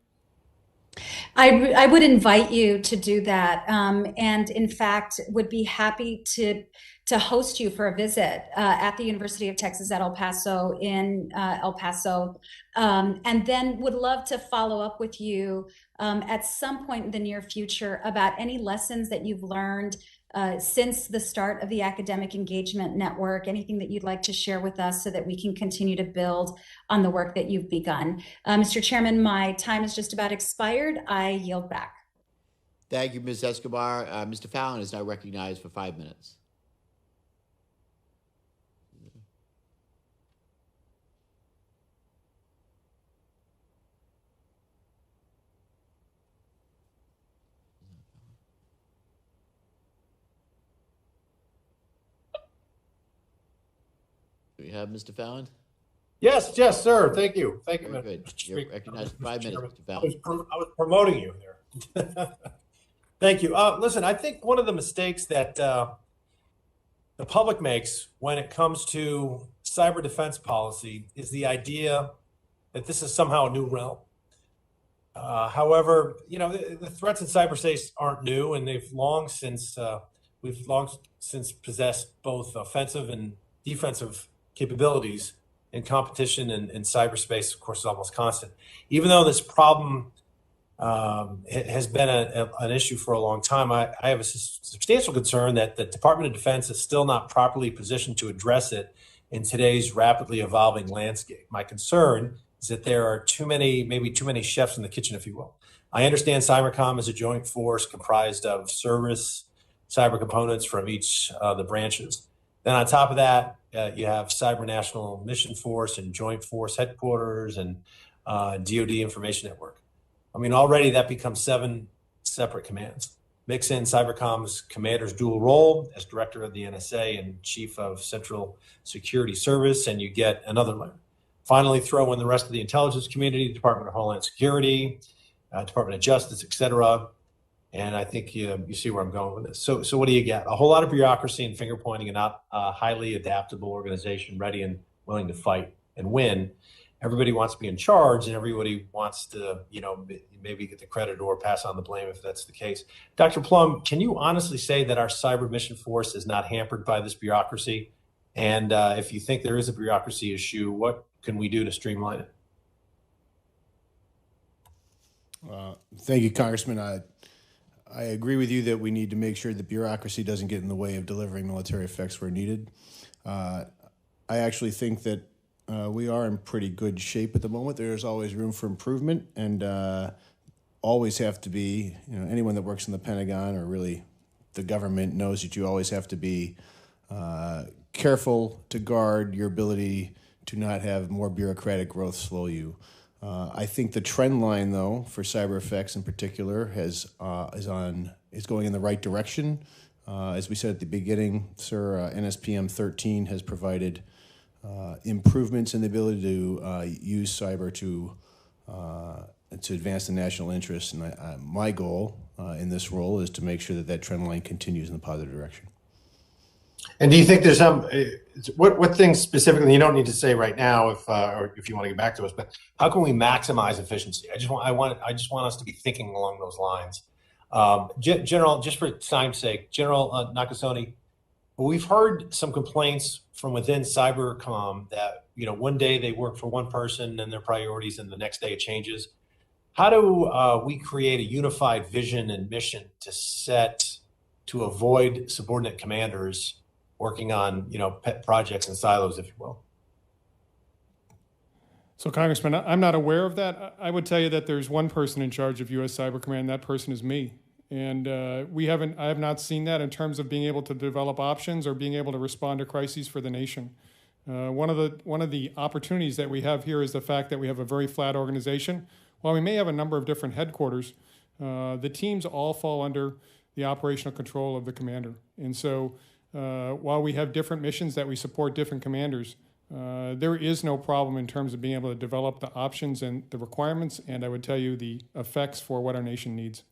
I would invite you to do that, and in fact would be happy to host you for a visit at the University of Texas at El Paso in El Paso, and then would love to follow up with you at some point in the near future about any lessons that you've learned since the start of the Academic Engagement Network, anything that you'd like to share with us so that we can continue to build on the work that you've begun. Mr. Chairman, my time is just about expired. I yield back. Thank you, Ms. Escobar. Mr. Fallon is now recognized for 5 minutes. Do we have Mr. Fallon? Yes, sir. Thank you. Thank you. Very good. You're recognized for 5 minutes, Mr. I Fallon. was promoting you there. Thank you. Listen, I think one of the mistakes that the public makes when it comes to cyber defense policy is the idea that this is somehow a new realm. However, the threats in cyberspace aren't new, and we've long since possessed both offensive and defensive capabilities, and competition in cyberspace, of course, is almost constant. Even though this problem has been an issue for a long time, I have a substantial concern that the Department of Defense is still not properly positioned to address it in today's rapidly evolving landscape. My concern is that there are maybe too many chefs in the kitchen, if you will. I understand Cybercom is a joint force comprised of service cyber components from each of the branches. Then on top of that, you have Cyber National Mission Force and Joint Force Headquarters and DoD Information Network. I mean, already that becomes 7 separate commands. Mix in Cybercom's commander's dual role as director of the NSA and chief of Central Security Service, and you get another layer. Finally, throw in the rest of the intelligence community, Department of Homeland Security, Department of Justice, et cetera. And I think you see where I'm going with this. So what do you get? A whole lot of bureaucracy and finger pointing, and not a highly adaptable organization ready and willing to fight and win. Everybody wants to be in charge, and everybody wants to, maybe get the credit or pass on the blame if that's the case. Dr. Plumb, can you honestly say that our cyber mission force is not hampered by this bureaucracy? And if you think there is a bureaucracy issue, what can we do to streamline it? Thank you, Congressman. I agree with you that we need to make sure that bureaucracy doesn't get in the way of delivering military effects where needed. I actually think that we are in pretty good shape at the moment. There's always room for improvement, and always have to be, anyone that works in the Pentagon or really the government knows that you always have to be careful to guard your ability to not have more bureaucratic growth slow you. I think the trend line, though, for cyber effects in particular is going in the right direction. As we said at the beginning, sir, NSPM 13 has provided improvements in the ability to use cyber to advance the national interest. And my goal in this role is to make sure that trend line continues in the positive direction. And do you think there's some what things specifically, you don't need to say right now or if you want to get back to us, but how can we maximize efficiency? I just want us to be thinking along those lines. General, just for time's sake, General Nakasone, we've heard some complaints from within Cybercom that one day they work for one person and their priorities, and the next day it changes. How do we create a unified vision and mission to avoid subordinate commanders working on, pet projects and silos, if you will? So, Congressman, I'm not aware of that. I would tell you that there's one person in charge of U.S. Cyber Command. That person is me. And I have not seen that in terms of being able to develop options or being able to respond to crises for the nation. One of the opportunities that we have here is the fact that we have a very flat organization. While we may have a number of different headquarters, the teams all fall under the operational control of the commander. And so while we have different missions that we support different commanders, there is no problem in terms of being able to develop the options and the requirements, and I would tell you the effects for what our nation needs.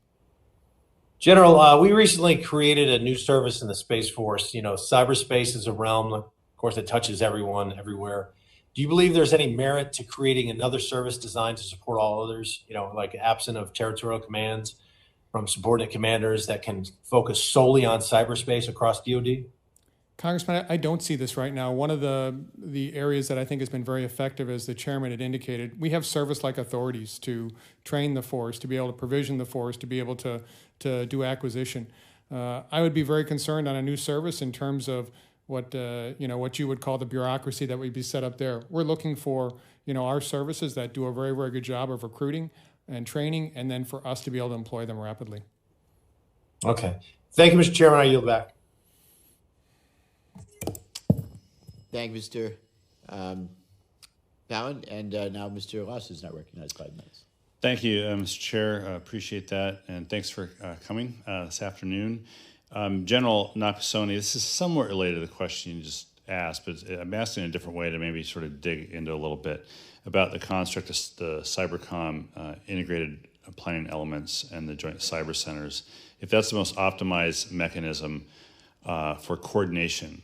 General, we recently created a new service in the Space Force. Cyberspace is a realm, of course, that touches everyone, everywhere. Do you believe there's any merit to creating another service designed to support all others, like absent of territorial commands from subordinate commanders that can focus solely on cyberspace across DoD? Congressman, I don't see this right now. One of the areas that I think has been very effective, as the chairman had indicated, we have service-like authorities to train the force, to be able to provision the force, to be able to do acquisition. I would be very concerned on a new service in terms of what you would call the bureaucracy that would be set up there. We're looking for our services that do a very, very good job of recruiting and training, and then for us to be able to employ them rapidly. Okay. Thank you, Mr. Chairman. I yield back. Thank you, Mr. Fallon. And now Mr. Ross is not recognized 5 minutes. Thank you, Mr. Chair. Appreciate that. And thanks for coming this afternoon. General Nakasone, this is somewhat related to the question you just asked, but I'm asking in a different way to maybe sort of dig into a little bit about the construct of the Cybercom integrated planning elements and the joint cyber centers. If that's the most optimized mechanism for coordination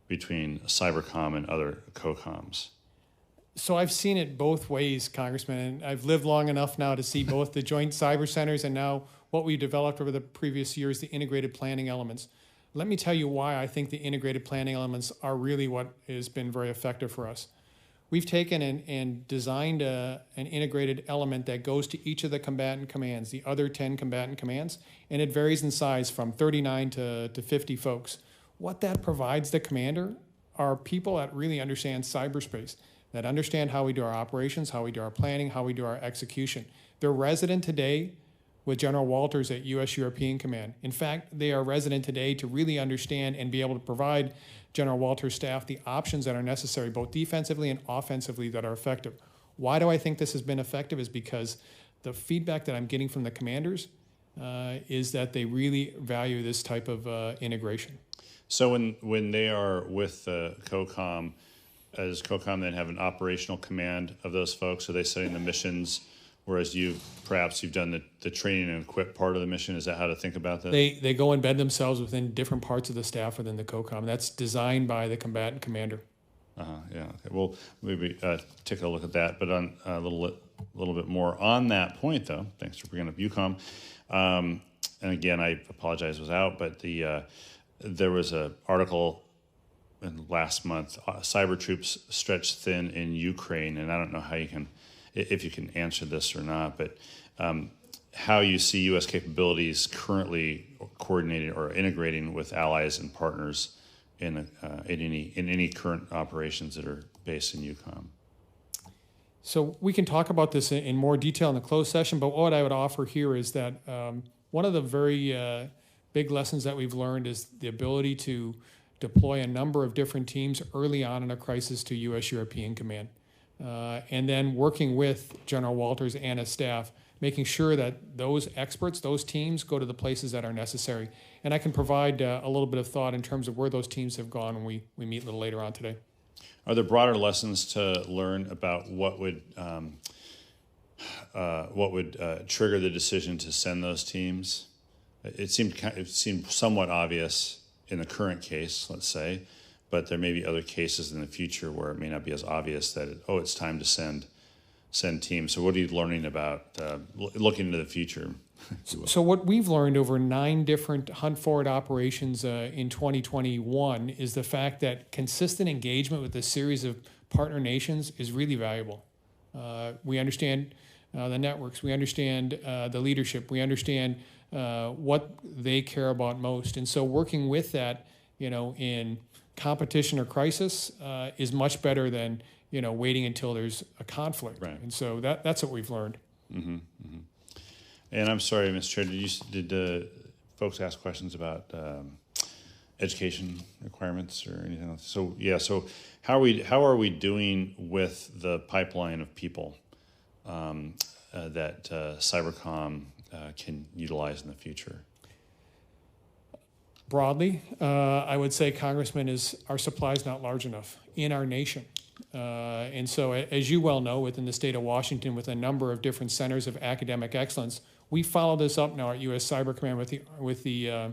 between Cybercom and other COCOMs. So I've seen it both ways, Congressman, and I've lived long enough now to see both the joint cyber centers and now what we developed over the previous years, the integrated planning elements. Let me tell you why I think the integrated planning elements are really what has been very effective for us. We've taken and designed an integrated element that goes to each of the combatant commands, the other 10 combatant commands, and it varies in size from 39 to 50 folks. What that provides the commander are people that really understand cyberspace, that understand how we do our operations, how we do our planning, how we do our execution. They're resident today with General Walters at U.S. European Command. In fact, they are resident today to really understand and be able to provide General Walters' staff the options that are necessary, both defensively and offensively, that are effective. Why do I think this has been effective is because the feedback that I'm getting from the commanders is that they really value this type of integration. So when they are with COCOM, does COCOM then have an operational command of those folks? Are they setting the missions, whereas you've done the training and equip part of the mission? Is that how to think about that? They go embed themselves within different parts of the staff within the COCOM. That's designed by the combatant commander. Yeah. Okay. Well, maybe take a look at that, but on a little bit more on that point, though. Thanks for bringing up UCOM. And again, I apologize, was out, but there was an article last month, cyber troops stretched thin in Ukraine, and I don't know how if you can answer this or not, but how you see U.S. capabilities currently coordinating or integrating with allies and partners in any current operations that are based in EUCOM. So we can talk about this in more detail in the closed session, but what I would offer here is that one of the very big lessons that we've learned is the ability to deploy a number of different teams early on in a crisis to U.S. European Command. And then working with General Walters and his staff, making sure that those experts, those teams, go to the places that are necessary. And I can provide a little bit of thought in terms of where those teams have gone when we meet a little later on today. Are there broader lessons to learn about what would trigger the decision to send those teams? It seemed somewhat obvious in the current case, let's say, but there may be other cases in the future where it may not be as obvious that it's time to send teams. So what are you learning about looking into the future? So what we've learned over 9 different hunt forward operations in 2021 is the fact that consistent engagement with a series of partner nations is really valuable. We understand the networks, we understand the leadership, we understand what they care about most. And so working with that, in competition or crisis is much better than, waiting until there's a conflict. Right. And so that's what we've learned. Mm-hmm, mm-hmm. And I'm sorry, Mr. Chair, did folks ask questions about education requirements or anything else? So yeah, so how are we doing with the pipeline of people that Cybercom can utilize in the future? Broadly, I would say, Congressman, our supply is not large enough in our nation. And so, as you well know, within the state of Washington, with a number of different centers of academic excellence, we follow this up now at U.S. Cyber Command with the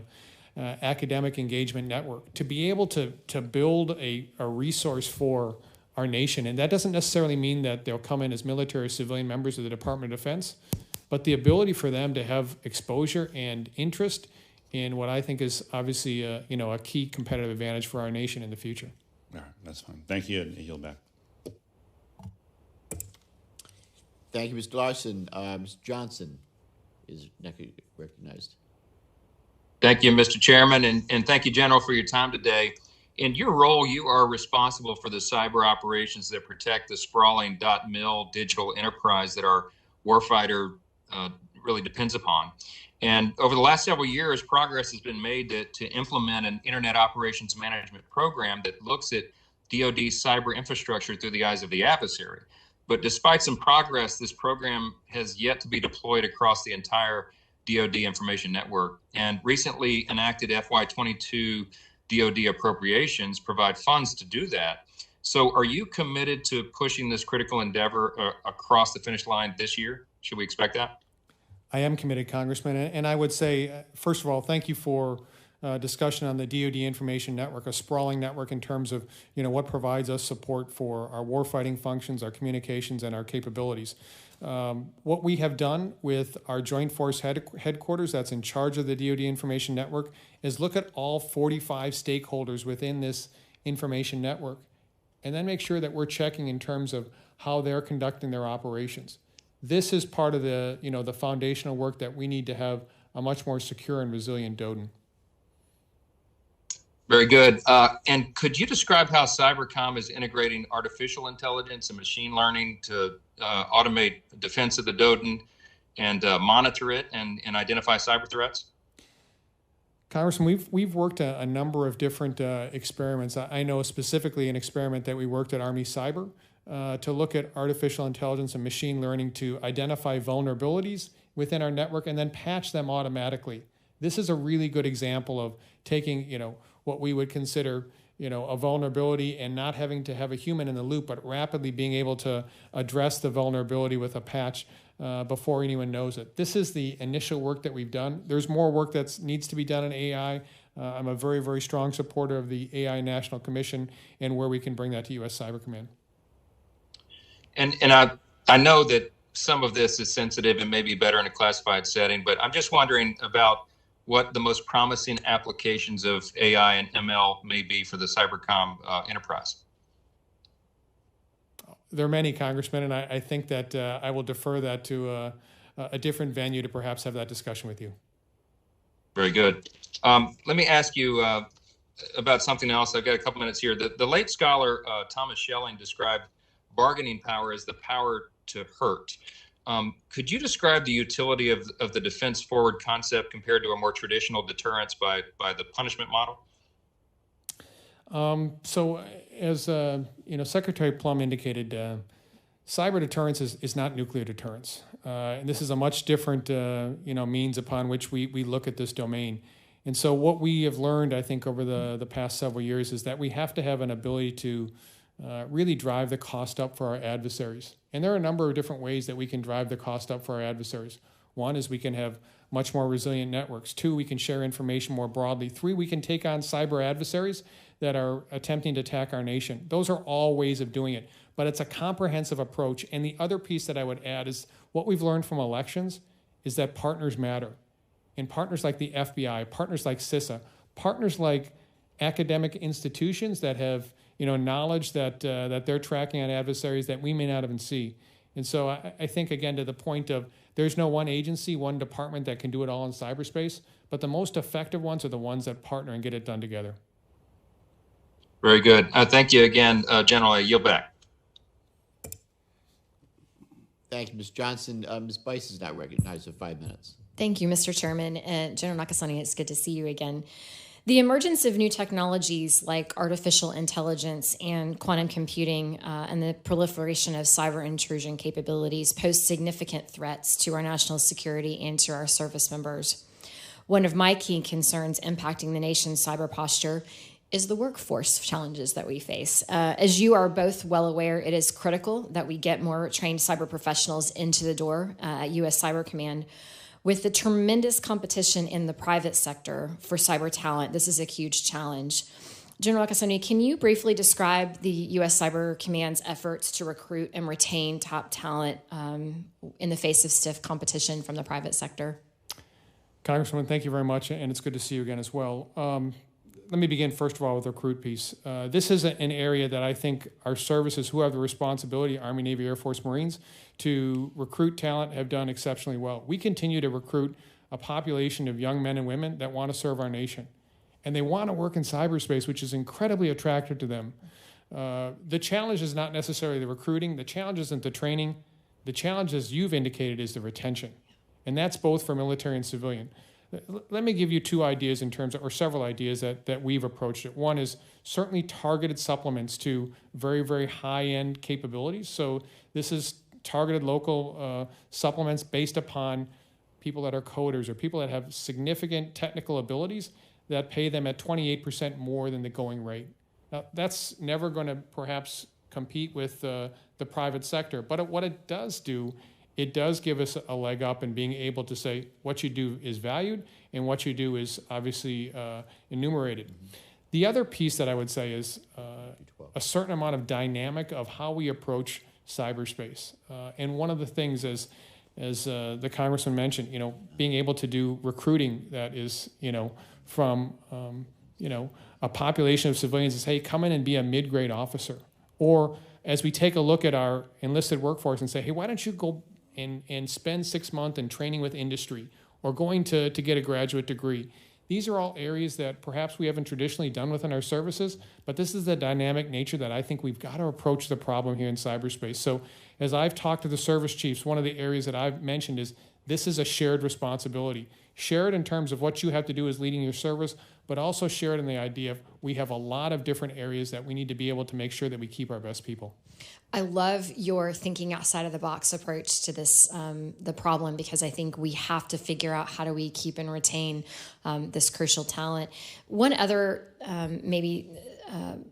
Academic Engagement Network to be able to build a resource for our nation. And that doesn't necessarily mean that they'll come in as military or civilian members of the Department of Defense, but the ability for them to have exposure and interest in what I think is obviously a key competitive advantage for our nation in the future. All right, that's fine. Thank you, and yield back. Thank you, Mr. Larson. Mr. Johnson is next recognized. Thank you, Mr. Chairman, and thank you, General, for your time today. In your role, you are responsible for the cyber operations that protect the sprawling .mil digital enterprise that our warfighter really depends upon. And over the last several years, progress has been made to implement an Internet Operations Management program that looks at DoD cyber infrastructure through the eyes of the adversary. But despite some progress, this program has yet to be deployed across the entire DoD information network. And recently enacted FY22 DoD appropriations provide funds to do that. So are you committed to pushing this critical endeavor across the finish line this year? Should we expect that? I am committed, Congressman, and I would say, first of all, thank you for discussion on the DoD Information Network, a sprawling network in terms of what provides us support for our warfighting functions, our communications, and our capabilities. What we have done with our Joint Force Headquarters that's in charge of the DoD Information Network is look at all 45 stakeholders within this information network and then make sure that we're checking in terms of how they're conducting their operations. This is part of the, the foundational work that we need to have a much more secure and resilient DoD. Very good. And could you describe how Cybercom is integrating artificial intelligence and machine learning to automate defense of the DoD and monitor it and identify cyber threats? Congressman, we've worked a number of different experiments. I know specifically an experiment that we worked at Army Cyber to look at artificial intelligence and machine learning to identify vulnerabilities within our network and then patch them automatically. This is a really good example of taking, what we would consider, a vulnerability and not having to have a human in the loop, but rapidly being able to address the vulnerability with a patch before anyone knows it. This is the initial work that we've done. There's more work that needs to be done in AI. I'm a very, very strong supporter of the AI National Commission and where we can bring that to U.S. Cyber Command. And I know that some of this is sensitive and maybe better in a classified setting, but I'm just wondering about what the most promising applications of AI and ML may be for the Cybercom enterprise. There are many, Congressman, and I think that I will defer that to a different venue to perhaps have that discussion with you. Very good. Let me ask you about something else. I've got a couple minutes here. The late scholar Thomas Schelling described bargaining power as the power to hurt. Could you describe the utility of the defense forward concept compared to a more traditional deterrence by the punishment model? So as Secretary Plumb indicated, cyber deterrence is not nuclear deterrence. And this is a much different means upon which we look at this domain. And so what we have learned, I think, over the past several years is that we have to have an ability to really drive the cost up for our adversaries. And there are a number of different ways that we can drive the cost up for our adversaries. One is we can have much more resilient networks. Two, we can share information more broadly. Three, we can take on cyber adversaries that are attempting to attack our nation. Those are all ways of doing it, but it's a comprehensive approach. And the other piece that I would add is what we've learned from elections is that partners matter. And partners like the FBI, partners like CISA, partners like academic institutions that have knowledge that they're tracking on adversaries that we may not even see. And so I think, again, to the point of there's no one agency, one department that can do it all in cyberspace, but the most effective ones are the ones that partner and get it done together. Very good. Thank you again, General. I yield back. Thank you, Ms. Johnson. Ms. Bice is now recognized for 5 minutes. Thank you, Mr. Chairman. General Nakasone, it's good to see you again. The emergence of new technologies like artificial intelligence and quantum computing and the proliferation of cyber intrusion capabilities pose significant threats to our national security and to our service members. One of my key concerns impacting the nation's cyber posture is the workforce challenges that we face. As you are both well aware, it is critical that we get more trained cyber professionals into the door at U.S. Cyber Command. With the tremendous competition in the private sector for cyber talent, this is a huge challenge. General Nakasone, can you briefly describe the U.S. Cyber Command's efforts to recruit and retain top talent in the face of stiff competition from the private sector? Congresswoman, thank you very much, and it's good to see you again as well. Let me begin, first of all, with the recruit piece. This is an area that I think our services, who have the responsibility, Army, Navy, Air Force, Marines, to recruit talent have done exceptionally well. We continue to recruit a population of young men and women that want to serve our nation. And they want to work in cyberspace, which is incredibly attractive to them. The challenge is not necessarily the recruiting. The challenge isn't the training. The challenge, as you've indicated, is the retention. And that's both for military and civilian. Let me give you two ideas in terms of, or several ideas that we've approached it. One is certainly targeted supplements to very, very high-end capabilities. So this is targeted local supplements based upon people that are coders or people that have significant technical abilities that pay them at 28% more than the going rate. Now, that's never going to perhaps compete with the private sector, but what it does do, it does give us a leg up in being able to say what you do is valued and what you do is obviously enumerated. The other piece that I would say is a certain amount of dynamic of how we approach cyberspace. And one of the things is, as the Congressman mentioned, being able to do recruiting that is, from, a population of civilians is, hey, come in and be a mid-grade officer. Or as we take a look at our enlisted workforce and say, hey, why don't you go and spend 6 months in training with industry or going to get a graduate degree. These are all areas that perhaps we haven't traditionally done within our services, but this is the dynamic nature that I think we've got to approach the problem here in cyberspace. So as I've talked to the service chiefs, one of the areas that I've mentioned is this is a shared responsibility. Shared in terms of what you have to do as leading your service, but also shared in the idea of we have a lot of different areas that we need to be able to make sure that we keep our best people. I love your thinking outside of the box approach to this, the problem, because I think we have to figure out how do we keep and retain this crucial talent. One other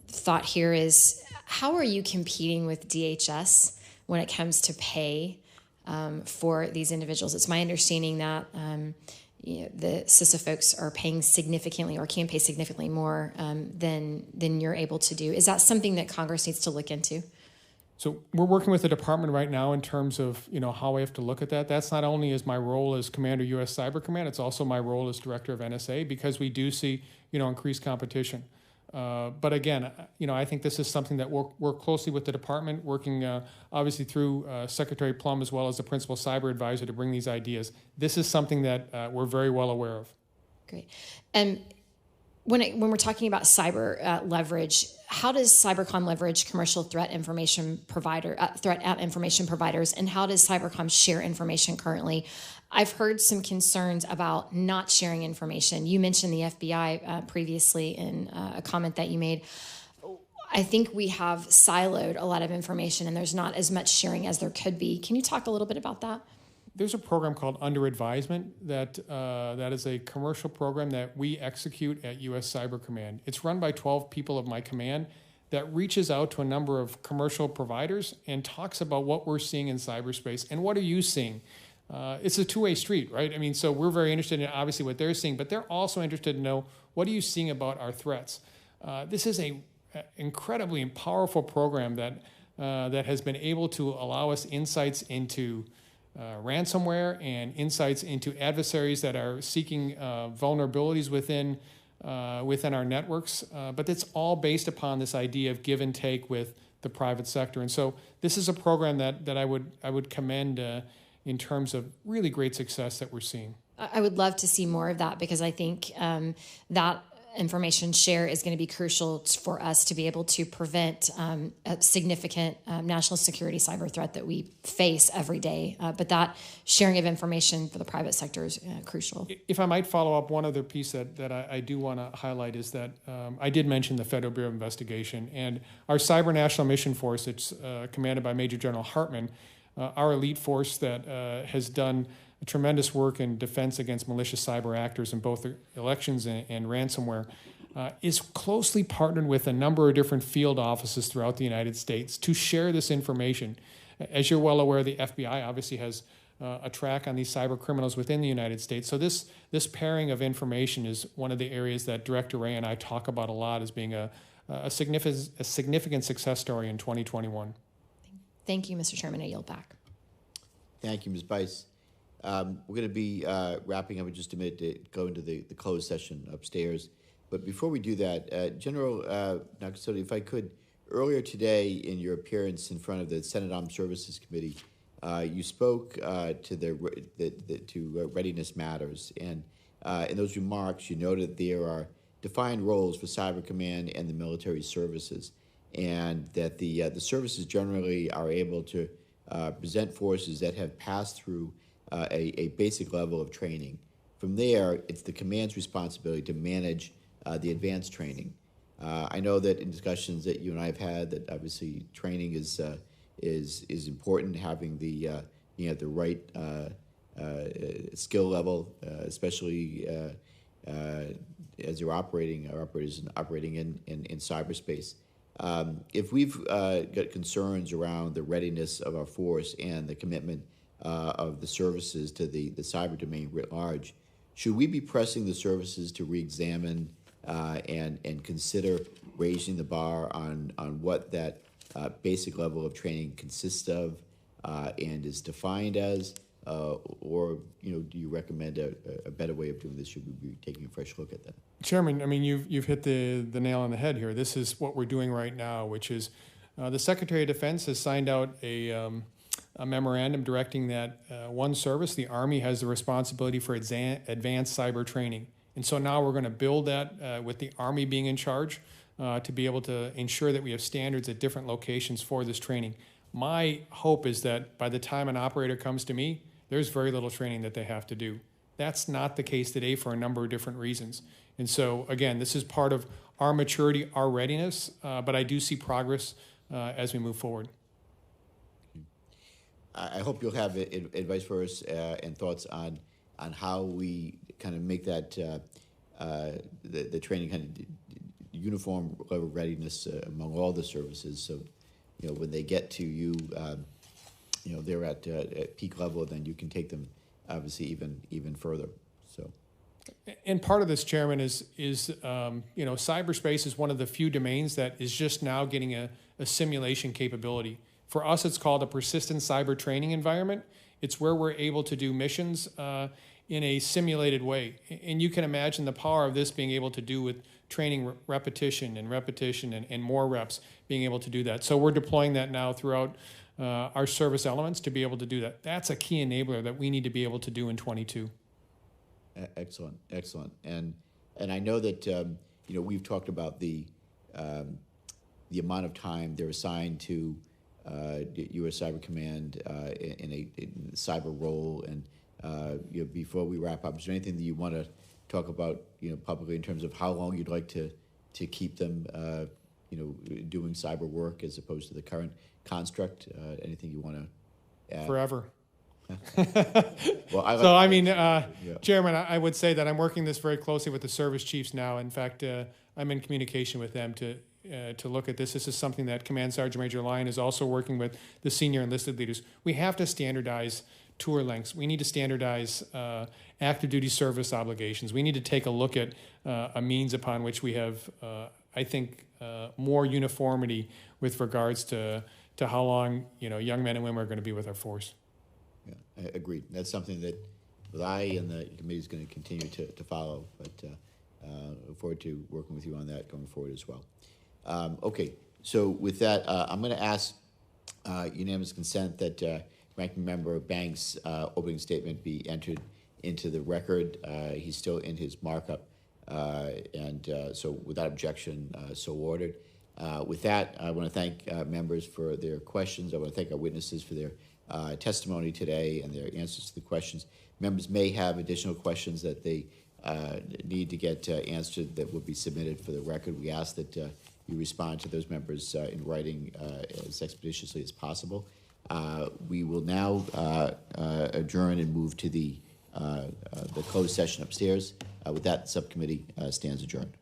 thought here is, how are you competing with DHS when it comes to pay for these individuals? It's my understanding that the CISA folks are paying significantly or can pay significantly more than you're able to do. Is that something that Congress needs to look into? So we're working with the department right now in terms of how we have to look at that. That's not only as my role as Commander U.S. Cyber Command, it's also my role as Director of NSA, because we do see increased competition. But again, I think this is something that we'll work closely with the department, working obviously through Secretary Plumb as well as the principal cyber advisor to bring these ideas. This is something that we're very well aware of. Great. And when we're talking about cyber leverage, how does Cybercom leverage commercial threat at information providers, and how does Cybercom share information currently? I've heard some concerns about not sharing information. You mentioned the FBI previously in a comment that you made. I think we have siloed a lot of information, and there's not as much sharing as there could be. Can you talk a little bit about that? There's a program called Under Advisement that is a commercial program that we execute at U.S. Cyber Command. It's run by 12 people of my command that reaches out to a number of commercial providers and talks about what we're seeing in cyberspace and what are you seeing. It's a two-way street, right? I mean, so we're very interested in obviously what they're seeing, but they're also interested to know what are you seeing about our threats. This is a incredibly powerful program that has been able to allow us insights into ransomware and insights into adversaries that are seeking vulnerabilities within our networks. But it's all based upon this idea of give and take with the private sector. And so this is a program that I would commend in terms of really great success that we're seeing. I would love to see more of that, because I think that information share is going to be crucial for us to be able to prevent a significant national security cyber threat that we face every day. But that sharing of information for the private sector is crucial. If I might follow up, one other piece that I do want to highlight is that I did mention the Federal Bureau of Investigation, and our Cyber National Mission Force, it's commanded by Major General Hartman, our elite force that has done tremendous work in defense against malicious cyber actors in both elections and ransomware, is closely partnered with a number of different field offices throughout the United States to share this information. As you're well aware, the FBI obviously has a track on these cyber criminals within the United States. So this pairing of information is one of the areas that Director Ray and I talk about a lot as being a significant success story in 2021. Thank you, Mr. Chairman. I yield back. Thank you, Ms. Bice. We're going to be wrapping up in just a minute to go into the closed session upstairs. But before we do that, General Nakasone, if I could, earlier today in your appearance in front of the Senate Armed Services Committee, you spoke to Readiness Matters. And in those remarks, you noted that there are defined roles for Cyber Command and the military services, and that the services generally are able to present forces that have passed through a basic level of training. From there, it's the command's responsibility to manage the advanced training. I know that in discussions that you and I have had, that obviously training is important. Having the the right skill level, especially as you're operating in cyberspace. If we've got concerns around the readiness of our force and the commitment of the services to the cyber domain writ large, should we be pressing the services to re-examine and consider raising the bar on what that basic level of training consists of and is defined as, or do you recommend a better way of doing this? Should we be taking a fresh look at that? Chairman, I mean, you've hit the nail on the head here. This is what we're doing right now, which is the Secretary of Defense has signed out a memorandum directing that one service, the Army, has the responsibility for advanced cyber training. And so now we're going to build that with the Army being in charge to be able to ensure that we have standards at different locations for this training. My hope is that by the time an operator comes to me, there's very little training that they have to do. That's not the case today for a number of different reasons. And so, again, this is part of our maturity, our readiness, but I do see progress as we move forward. I hope you'll have advice for us and thoughts on how we kind of make that the training kind of uniform level of readiness among all the services. So, when they get to you, they're at peak level, then you can take them obviously even further. So. And part of this, Chairman, is cyberspace is one of the few domains that is just now getting a simulation capability. For us, it's called a persistent cyber training environment. It's where we're able to do missions in a simulated way. And you can imagine the power of this being able to do with training repetition and more reps, being able to do that. So we're deploying that now throughout our service elements to be able to do that. That's a key enabler that we need to be able to do in 22. Excellent, excellent. And I know that we've talked about the amount of time they're assigned to U.S. Cyber Command in a cyber role. And before we wrap up, is there anything that you want to talk about publicly in terms of how long you'd like to keep them doing cyber work as opposed to the current construct? Anything you want to add? Forever. Well, Chairman, I would say that I'm working this very closely with the service chiefs now. In fact, I'm in communication with them to look at this. This is something that Command Sergeant Major Lyon is also working with the senior enlisted leaders. We have to standardize tour lengths. We need to standardize active duty service obligations. We need to take a look at a means upon which we have, I think, more uniformity with regards to how long young men and women are going to be with our force. Yeah, agreed. That's something that I and the committee is going to continue to follow, but look forward to working with you on that going forward as well. Okay, so with that, I'm going to ask unanimous consent that Ranking Member Banks' opening statement be entered into the record. He's still in his markup, and so without objection, so ordered. With that, I want to thank members for their questions. I want to thank our witnesses for their testimony today and their answers to the questions. Members may have additional questions that they need to get answered that will be submitted for the record. We ask that you respond to those members in writing as expeditiously as possible. We will now adjourn and move to the closed session upstairs. With that, the subcommittee stands adjourned.